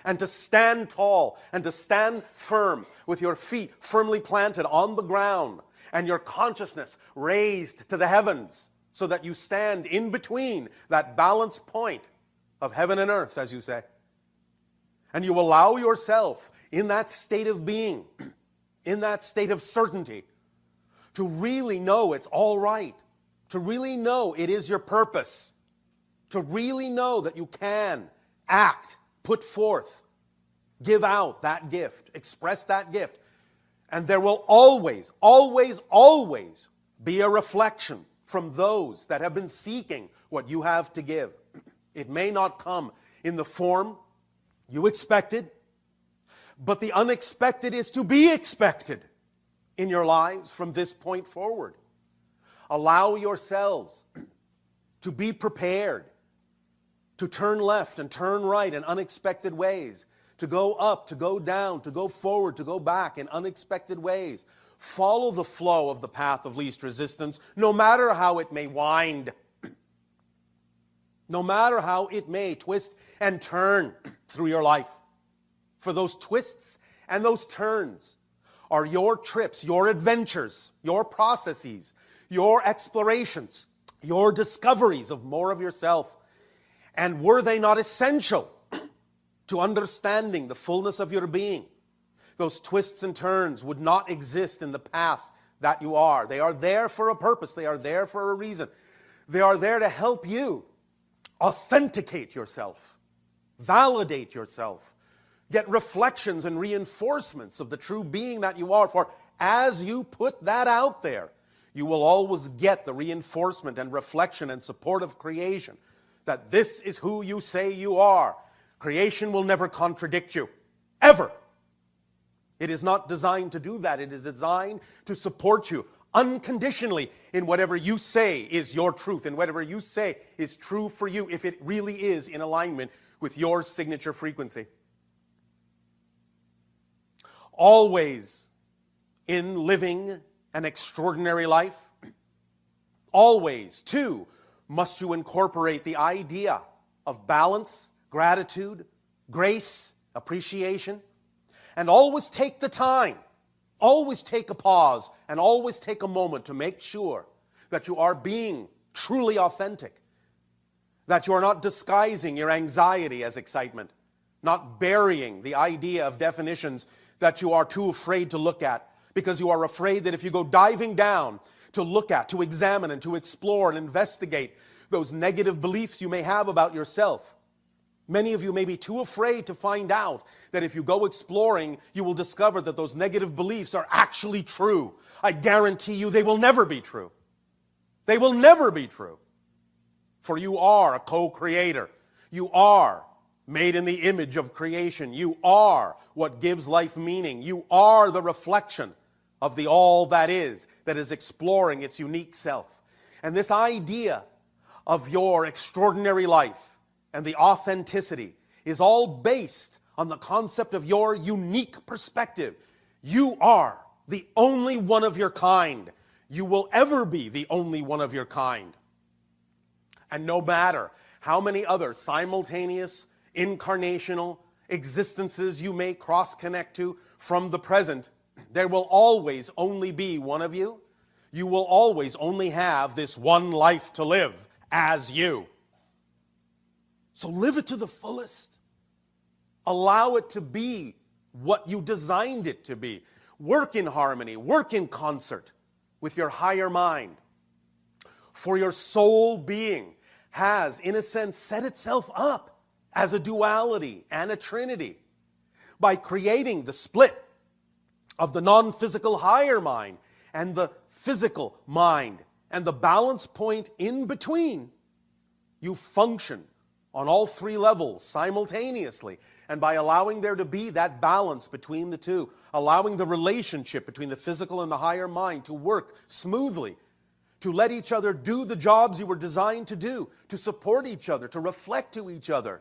and to stand tall and to stand firm with your feet firmly planted on the ground and your consciousness raised to the heavens so that you stand in between that balance point of heaven and earth, as you say. And you allow yourself in that state of being, in that state of certainty, to really know it's all right, to really know it is your purpose, to really know that you can act, put forth Give out that gift. Express that gift. And there will always, always, always be a reflection from those that have been seeking what you have to give. It may not come in the form you expected, but the unexpected is to be expected in your lives from this point forward. Allow yourselves to be prepared to turn left and turn right in unexpected ways, to go up, to go down, to go forward, to go back in unexpected ways. Follow the flow of the path of least resistance, no matter how it may wind, no matter how it may twist and turn through your life. For those twists and those turns are your trips, your adventures, your processes, your explorations, your discoveries of more of yourself. And were they not essential to understanding the fullness of your being, those twists and turns would not exist in the path that you are. They are there for a purpose. They are there for a reason. They are there to help you authenticate yourself, validate yourself, get reflections and reinforcements of the true being that you are. For as you put that out there, you will always get the reinforcement and reflection and support of creation that this is who you say you are. Creation will never contradict you, ever. It is not designed to do that. It is designed to support you unconditionally in whatever you say is your truth, and whatever you say is true for you, if it really is in alignment with your signature frequency. Always in living an extraordinary life, always, too, must you incorporate the idea of balance, gratitude, grace, appreciation, and always take the time, always take a pause, and always take a moment to make sure that you are being truly authentic, that you are not disguising your anxiety as excitement, not burying the idea of definitions that you are too afraid to look at, because you are afraid that if you go diving down to look at, to examine, and to explore and investigate those negative beliefs you may have about yourself, many of you may be too afraid to find out that if you go exploring, you will discover that those negative beliefs are actually true. I guarantee you they will never be true. They will never be true. For you are a co-creator. You are made in the image of creation. You are what gives life meaning. You are the reflection of the all that is exploring its unique self. And this idea of your extraordinary life and the authenticity is all based on the concept of your unique perspective. You are the only one of your kind. You will ever be the only one of your kind. And no matter how many other simultaneous, incarnational existences you may cross-connect to from the present, there will always only be one of you. You will always only have this one life to live as you. So live it to the fullest. Allow it to be what you designed it to be. Work in harmony, work in concert with your higher mind. For your soul being has, in a sense, set itself up as a duality and a trinity by creating the split of the non-physical higher mind and the physical mind, and the balance point in between. You function on all three levels simultaneously, and by allowing there to be that balance between the two, allowing the relationship between the physical and the higher mind to work smoothly, to let each other do the jobs you were designed to do, to support each other, to reflect to each other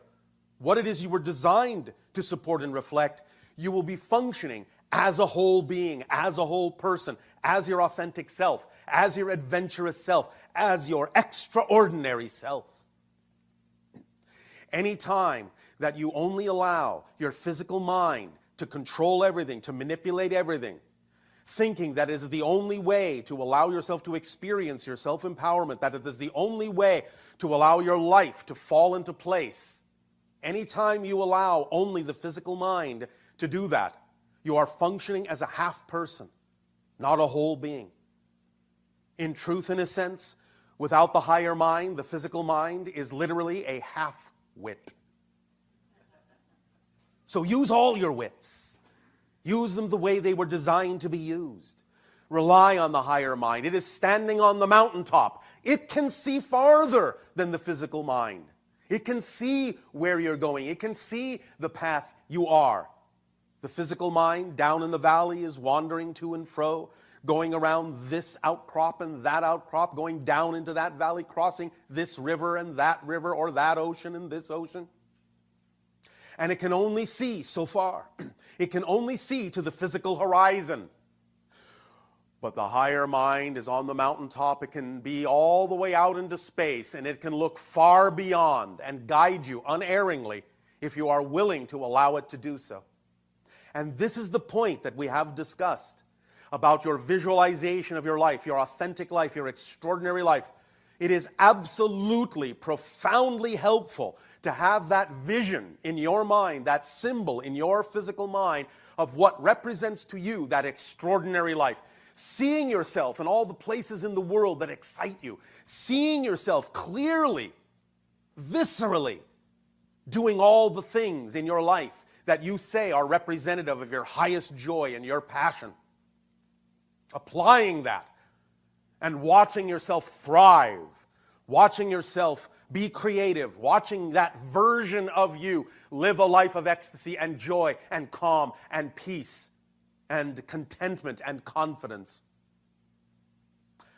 what it is you were designed to support and reflect, you will be functioning as a whole being, as a whole person, as your authentic self, as your adventurous self, as your extraordinary self. Anytime that you only allow your physical mind to control everything, to manipulate everything, thinking that is the only way to allow yourself to experience your self-empowerment, that it is the only way to allow your life to fall into place, anytime you allow only the physical mind to do that, you are functioning as a half person, not a whole being. In truth, in a sense, without the higher mind, the physical mind is literally a half-wit. So use all your wits. Use them the way they were designed to be used. Rely on the higher mind. It is standing on the mountaintop. It can see farther than the physical mind. It can see where you're going. It can see the path you are. The physical mind down in the valley is wandering to and fro, going around this outcrop and that outcrop, going down into that valley, crossing this river and that river, or that ocean and this ocean. And it can only see so far. It can only see to the physical horizon. But the higher mind is on the mountaintop. It can be all the way out into space, and it can look far beyond and guide you unerringly if you are willing to allow it to do so. And this is the point that we have discussed about your visualization of your life, your authentic life, your extraordinary life. It is absolutely, profoundly helpful to have that vision in your mind, that symbol in your physical mind of what represents to you that extraordinary life. Seeing yourself in all the places in the world that excite you. Seeing yourself clearly, viscerally, doing all the things in your life that you say are representative of your highest joy and your passion. Applying that and watching yourself thrive, watching yourself be creative, watching that version of you live a life of ecstasy and joy and calm and peace and contentment and confidence.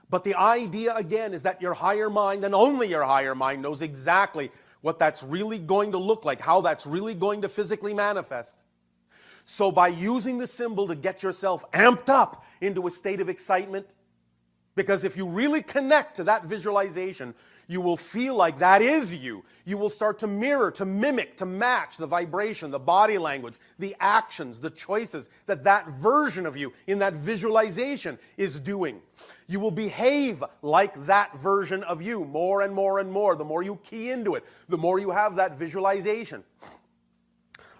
But the idea, again, is that your higher mind, and only your higher mind, knows exactly what that's really going to look like, how that's really going to physically manifest. So by using the symbol to get yourself amped up into a state of excitement, because if you really connect to that visualization, you will feel like that is you. You will start to mirror, to mimic, to match the vibration, the body language, the actions, the choices that that version of you in that visualization is doing. You will behave like that version of you more and more and more. The more you key into it, the more you have that visualization.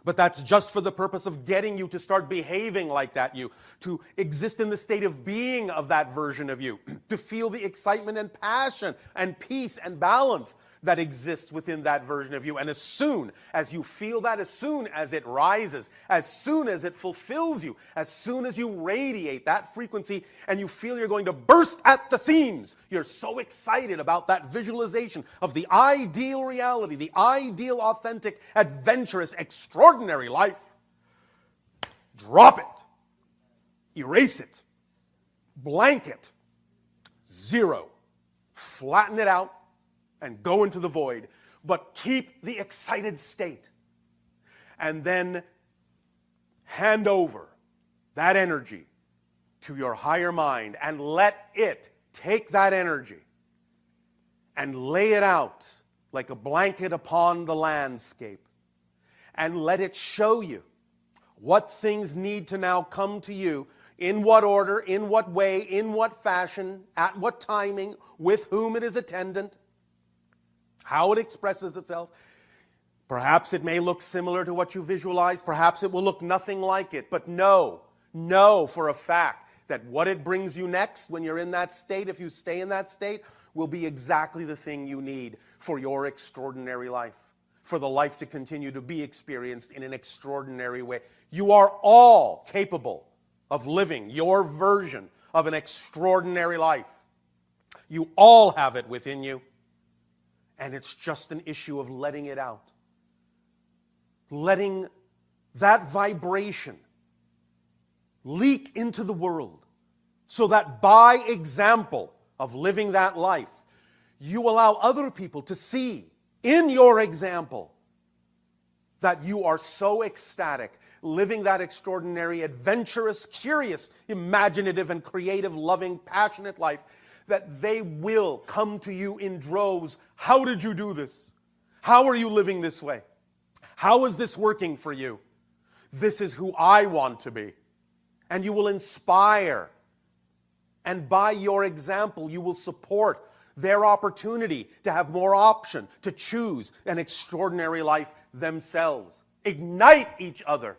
But that's just for the purpose of getting you to start behaving like that you, to exist in the state of being of that version of you, to feel the excitement and passion and peace and balance that exists within that version of you. And as soon as you feel that, as soon as it rises, as soon as it fulfills you, as soon as you radiate that frequency and you feel you're going to burst at the seams, you're so excited about that visualization of the ideal reality, the ideal, authentic, adventurous, extraordinary life. Drop it. Erase it. Blank it. Zero. Flatten it out and go into the void. But keep the excited state. And then hand over that energy to your higher mind and let it take that energy and lay it out like a blanket upon the landscape. And let it show you what things need to now come to you, in what order, in what way, in what fashion, at what timing, with whom it is attendant, how it expresses itself. Perhaps it may look similar to what you visualize. Perhaps it will look nothing like it. But know for a fact that what it brings you next when you're in that state, if you stay in that state, will be exactly the thing you need for your extraordinary life, for the life to continue to be experienced in an extraordinary way. You are all capable of living your version of an extraordinary life. You all have it within you. And it's just an issue of letting it out. Letting that vibration leak into the world so that by example of living that life, you allow other people to see in your example that you are so ecstatic, living that extraordinary, adventurous, curious, imaginative, and creative, loving, passionate life, that they will come to you in droves. How did you do this? How are you living this way? How is this working for you? This is who I want to be. And you will inspire. And by your example, you will support their opportunity to have more option, to choose an extraordinary life themselves. Ignite each other.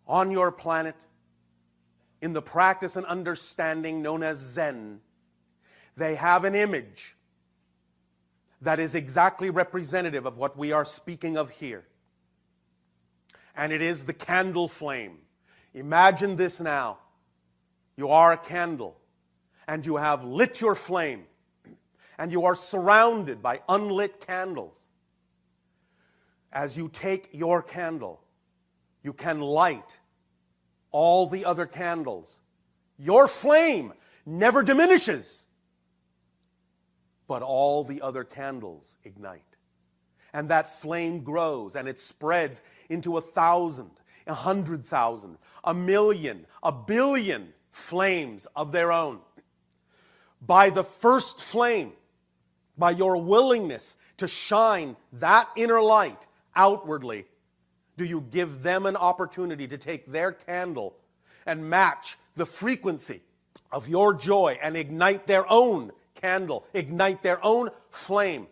On your planet, in the practice and understanding known as Zen, they have an image that is exactly representative of what we are speaking of here. And it is the candle flame. Imagine this now. You are a candle, and you have lit your flame, and you are surrounded by unlit candles. As you take your candle, you can light all the other candles. Your flame never diminishes, but all the other candles ignite. And that flame grows, and it spreads into 1,000, 100,000, 1,000,000, 1,000,000,000 flames of their own. By the first flame, by your willingness to shine that inner light outwardly, do you give them an opportunity to take their candle and match the frequency of your joy and ignite their own candle, ignite their own flame,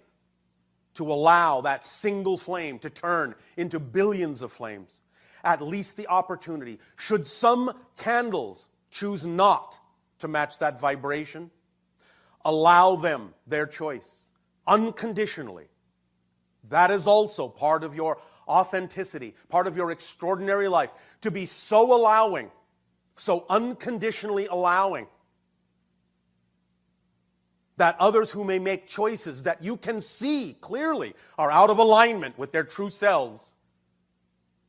to allow that single flame to turn into billions of flames. At least the opportunity. Should some candles choose not to match that vibration, allow them their choice unconditionally. That is also part of your authenticity, part of your extraordinary life, to be so allowing, so unconditionally allowing, that others who may make choices that you can see clearly are out of alignment with their true selves.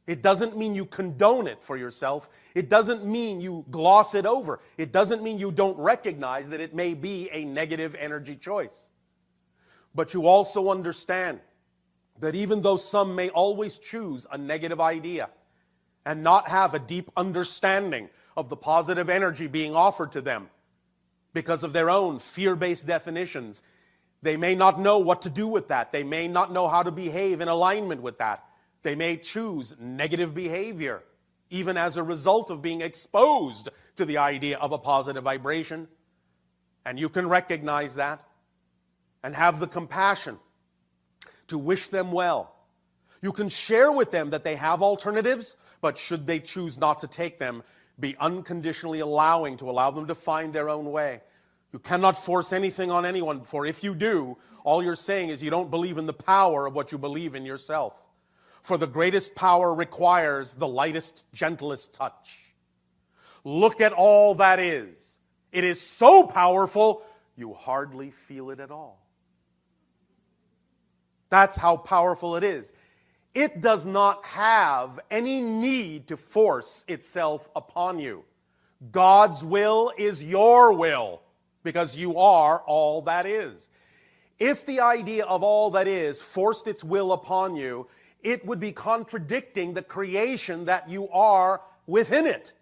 It doesn't mean you condone it for yourself. It doesn't mean you gloss it over. It doesn't mean you don't recognize that it may be a negative energy choice. But you also understand that even though some may always choose a negative idea and not have a deep understanding of the positive energy being offered to them, because of their own fear-based definitions, they may not know what to do with that. They may not know how to behave in alignment with that. They may choose negative behavior, even as a result of being exposed to the idea of a positive vibration. And you can recognize that and have the compassion to wish them well. You can share with them that they have alternatives, but should they choose not to take them, be unconditionally allow them to find their own way. You cannot force anything on anyone, for if you do, all you're saying is you don't believe in the power of what you believe in yourself. For the greatest power requires the lightest, gentlest touch. Look at all that is. It is so powerful, you hardly feel it at all. That's how powerful it is. It does not have any need to force itself upon you. God's will is your will, because you are all that is. If the idea of all that is forced its will upon you, it would be contradicting the creation that you are within it.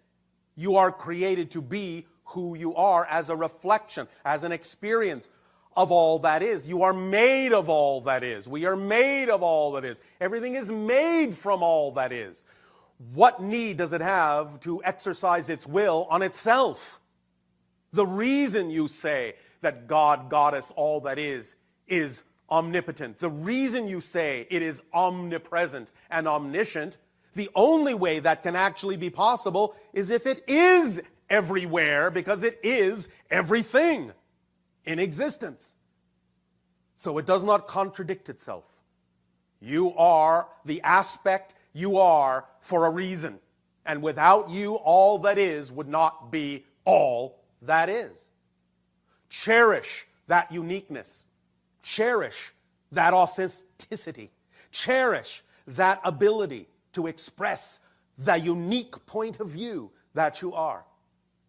You are created to be who you are as a reflection, as an experience of all that is. You are made of all that is. We are made of all that is. Everything is made from all that is. What need does it have to exercise its will on itself? The reason you say that God, Goddess, all that is omnipotent. The reason you say it is omnipresent and omniscient, the only way that can actually be possible is if it is everywhere, because it is everything in existence. So it does not contradict itself. You are the aspect you are for a reason. And without you, all that is would not be all that is. Cherish that uniqueness. Cherish that authenticity. Cherish that ability to express the unique point of view that you are.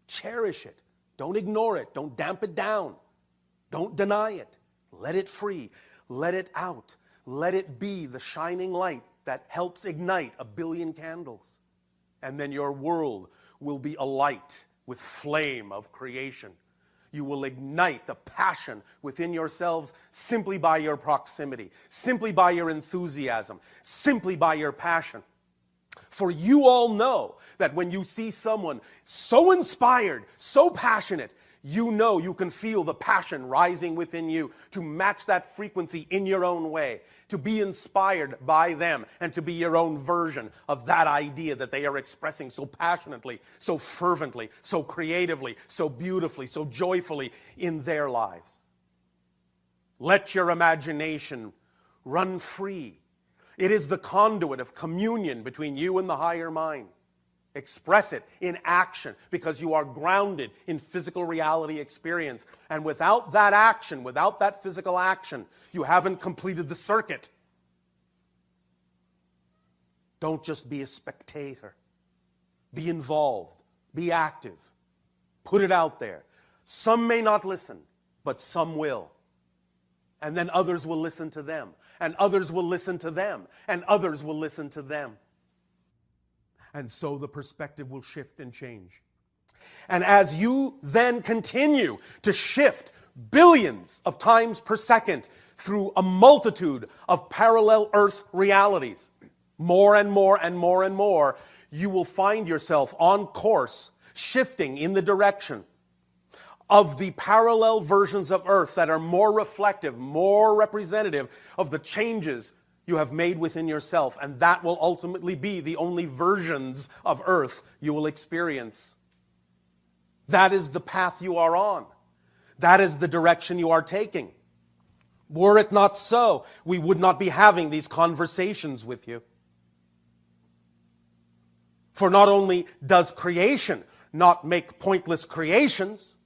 Cherish it. Don't ignore it. Don't damp it down. Don't deny it. Let it free. Let it out. Let it be the shining light that helps ignite 1 billion candles. And then your world will be alight with flame of creation. You will ignite the passion within yourselves simply by your proximity, simply by your enthusiasm, simply by your passion. For you all know that when you see someone so inspired, so passionate, you know you can feel the passion rising within you to match that frequency in your own way, to be inspired by them and to be your own version of that idea that they are expressing so passionately, so fervently, so creatively, so beautifully, so joyfully in their lives. Let your imagination run free. It is the conduit of communion between you and the higher mind. Express it in action because you are grounded in physical reality experience. And without that action, without that physical action, you haven't completed the circuit. Don't just be a spectator. Be involved. Be active. Put it out there. Some may not listen, but some will. And then others will listen to them. And others will listen to them. And others will listen to them. And so the perspective will shift and change. And as you then continue to shift billions of times per second through a multitude of parallel Earth realities, more and more and more and more, you will find yourself on course, shifting in the direction of the parallel versions of Earth that are more reflective, more representative of the changes you have made within yourself, and that will ultimately be the only versions of Earth you will experience. That is the path you are on. That is the direction you are taking. Were it not so, we would not be having these conversations with you. For not only does creation not make pointless creations,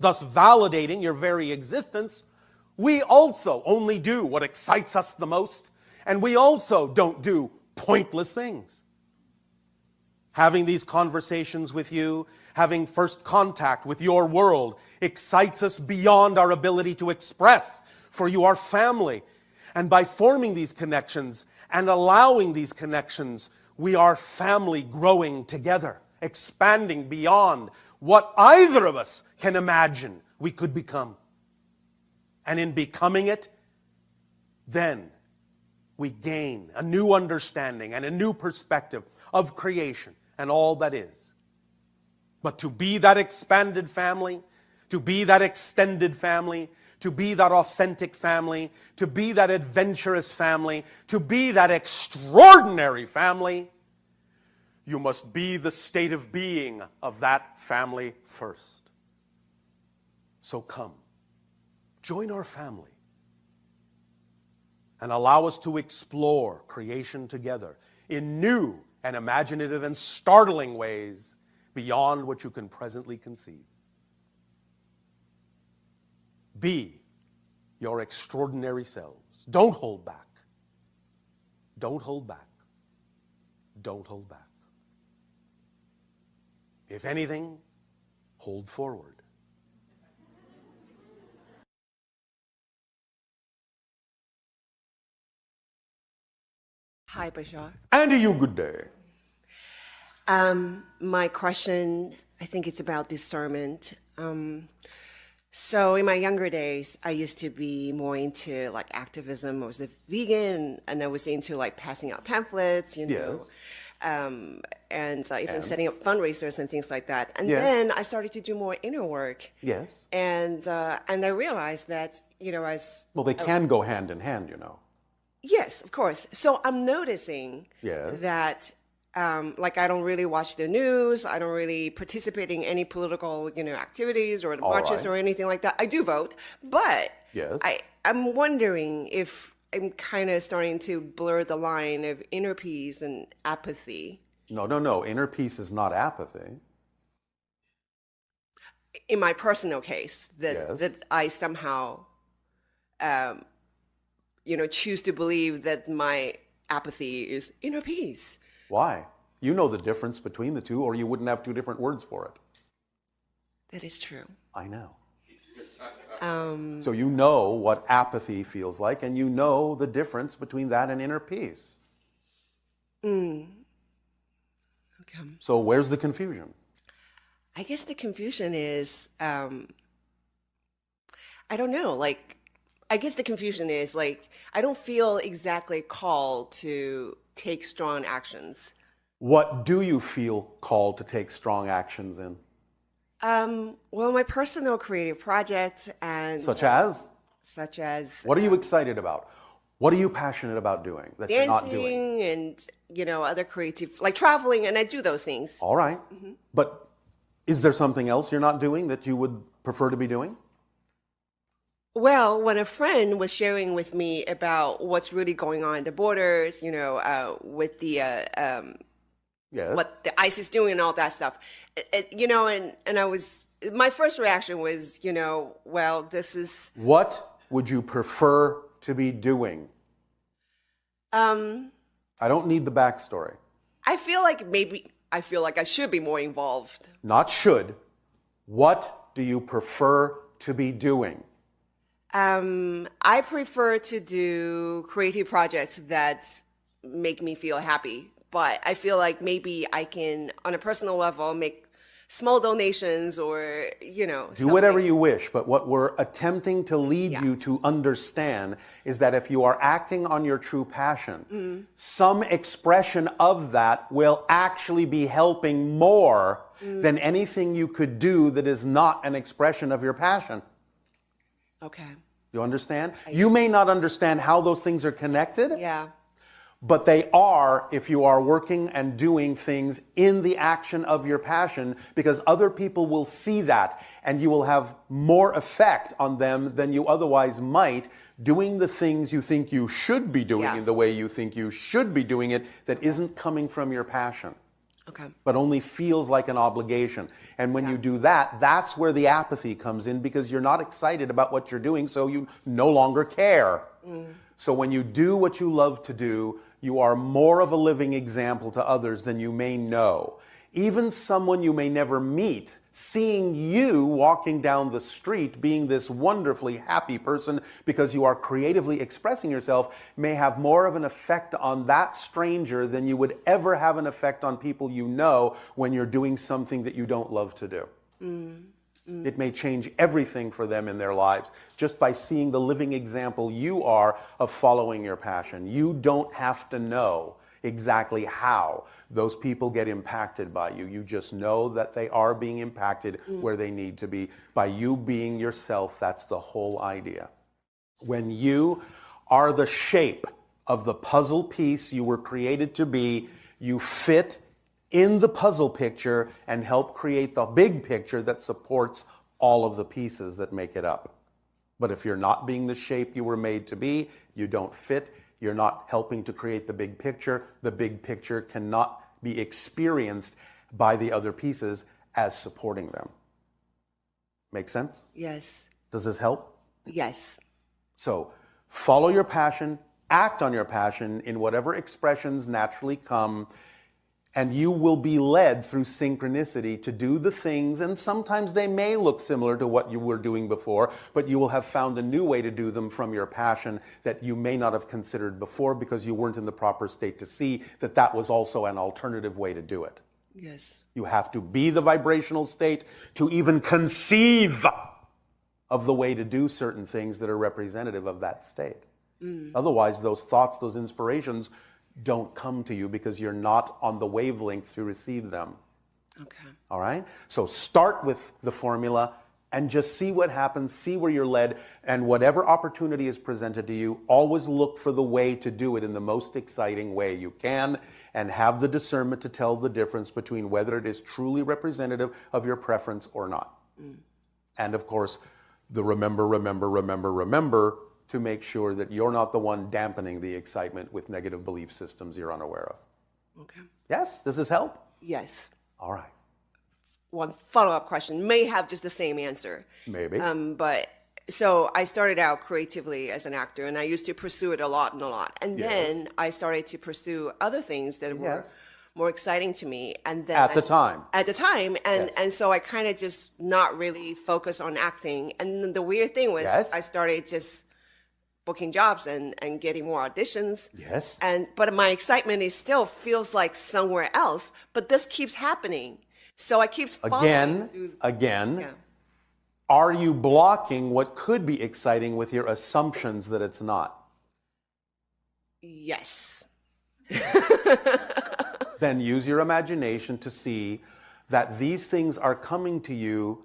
thus validating your very existence, we also only do what excites us the most, and we also don't do pointless things. Having these conversations with you, having first contact with your world, excites us beyond our ability to express, for you are family. And by forming these connections and allowing these connections, we are family growing together, expanding beyond what either of us can imagine we could become. And in becoming it, then we gain a new understanding and a new perspective of creation and all that is. But to be that expanded family, to be that extended family, to be that authentic family, to be that adventurous family, to be that extraordinary family, you must be the state of being of that family first. So come, join our family, and allow us to explore creation together in new and imaginative and startling ways beyond what you can presently conceive. Be your extraordinary selves. Don't hold back. Don't hold back. Don't hold back. If anything, hold forward. Hi, Bashar. And to you, good day. My question, I think it's about discernment. So in my younger days, I used to be more into like activism. I was a vegan, and I was into like passing out pamphlets, you know, yes. Even setting up fundraisers and things like that. And Yes. then I started to do more inner work. Yes. And I realized that, you know, as Well, they can go hand in hand, you know. yes, of course. So I'm noticing Yes. that, like, I don't really watch the news. I don't really participate in any political, you know, activities or All marches right. or anything like that. I do vote, but Yes. I'm wondering if I'm kind of starting to blur the line of inner peace and apathy. No. Inner peace is not apathy. In my personal case, Yes. that I somehow, you know, choose to believe that my apathy is inner peace. Why? You know the difference between the two, or you wouldn't have two different words for it. That is true. I know. Um, So you know what apathy feels like, and you know the difference between that and inner peace. Okay. So where's the confusion? I guess the confusion is, I don't know. Like, I guess the confusion is like I don't feel exactly called to take strong actions. What do you feel called to take strong actions in? Well, my personal creative projects and Such as? such as What are you excited about? What are you passionate about doing that you're not doing? dancing and, you know, other creative, like traveling, and I do those things. All right. But is there something else you're not doing that you would prefer to be doing? Well, when a friend was sharing with me about what's really going on at the borders, with the Yes. what the ICE is doing and all that stuff, and I was, my first reaction was, well, this is. What would you prefer to be doing? I don't need the backstory. I feel like I should be more involved. Not should. What do you prefer to be doing? I prefer to do creative projects that make me feel happy, but I feel like maybe I can, on a personal level, make small donations or, Do whatever you wish, but what we're attempting to lead you to understand is that if you are acting on your true passion, some expression of that will actually be helping more than anything you could do that is not an expression of your passion. Okay. You understand? You may not understand how those things are connected. Yeah. But they are if you are working and doing things in the action of your passion, because other people will see that and you will have more effect on them than you otherwise might doing the things you think you should be doing in the way you think you should be doing it that isn't coming from your passion. Okay. But only feels like an obligation. And when you do that, that's where the apathy comes in, because you're not excited about what you're doing, so you no longer care. So when you do what you love to do, you are more of a living example to others than you may know. Even someone you may never meet, seeing you walking down the street being this wonderfully happy person because you are creatively expressing yourself, may have more of an effect on that stranger than you would ever have an effect on people you know when you're doing something that you don't love to do. It may change everything for them in their lives just by seeing the living example you are of following your passion. You don't have to know exactly how those people get impacted by you. You just know that they are being impacted where they need to be. By you being yourself, that's the whole idea. When you are the shape of the puzzle piece you were created to be, you fit in the puzzle picture and help create the big picture that supports all of the pieces that make it up. But if you're not being the shape you were made to be, you don't fit, you're not helping to create the big picture cannot be experienced by the other pieces as supporting them. Make sense? Yes. Does this help? Yes. So follow your passion, act on your passion in whatever expressions naturally come, and you will be led through synchronicity to do the things, and sometimes they may look similar to what you were doing before, but you will have found a new way to do them from your passion that you may not have considered before because you weren't in the proper state to see that that was also an alternative way to do it. Yes. You have to be the vibrational state to even conceive of the way to do certain things that are representative of that state. Otherwise, those thoughts, those inspirations don't come to you because you're not on the wavelength to receive them. Okay. All right? So start with the formula and just see what happens, see where you're led, and whatever opportunity is presented to you, always look for the way to do it in the most exciting way you can, and have the discernment to tell the difference between whether it is truly representative of your preference or not. And of course, the remember to make sure that you're not the one dampening the excitement with negative belief systems you're unaware of. Okay. Yes? Does this help? Yes. All right. One follow-up question may have just the same answer. Maybe. But so I started out creatively as an actor, and I used to pursue it a lot. And then I started to pursue other things that were more exciting to me. And then At the time. And so I kind of just not really focused on acting. And the weird thing was I started just booking jobs and getting more auditions. Yes. But my excitement is still feels like somewhere else. But this keeps happening. So I keep following Again, are you blocking what could be exciting with your assumptions that it's not? Yes. Then use your imagination to see that these things are coming to you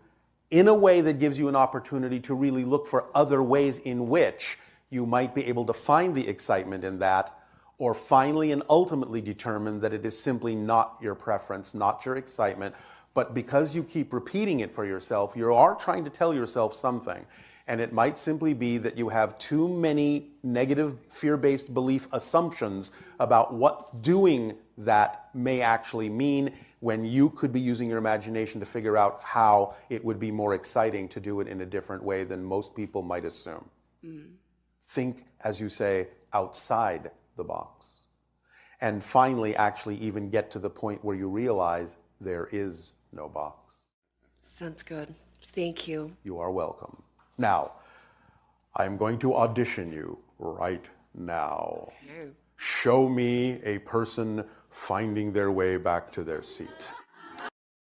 in a way that gives you an opportunity to really look for other ways in which you might be able to find the excitement in that, or finally and ultimately determine that it is simply not your preference, not your excitement. But because you keep repeating it for yourself, you are trying to tell yourself something. And it might simply be that you have too many negative fear-based belief assumptions about what doing that may actually mean, when you could be using your imagination to figure out how it would be more exciting to do it in a different way than most people might assume. Think, as you say, outside the box. And finally, actually even get to the point where you realize there is no box. Sounds good. Thank you. You are welcome. Now, I'm going to audition you right now. Okay. Show me a person finding their way back to their seat.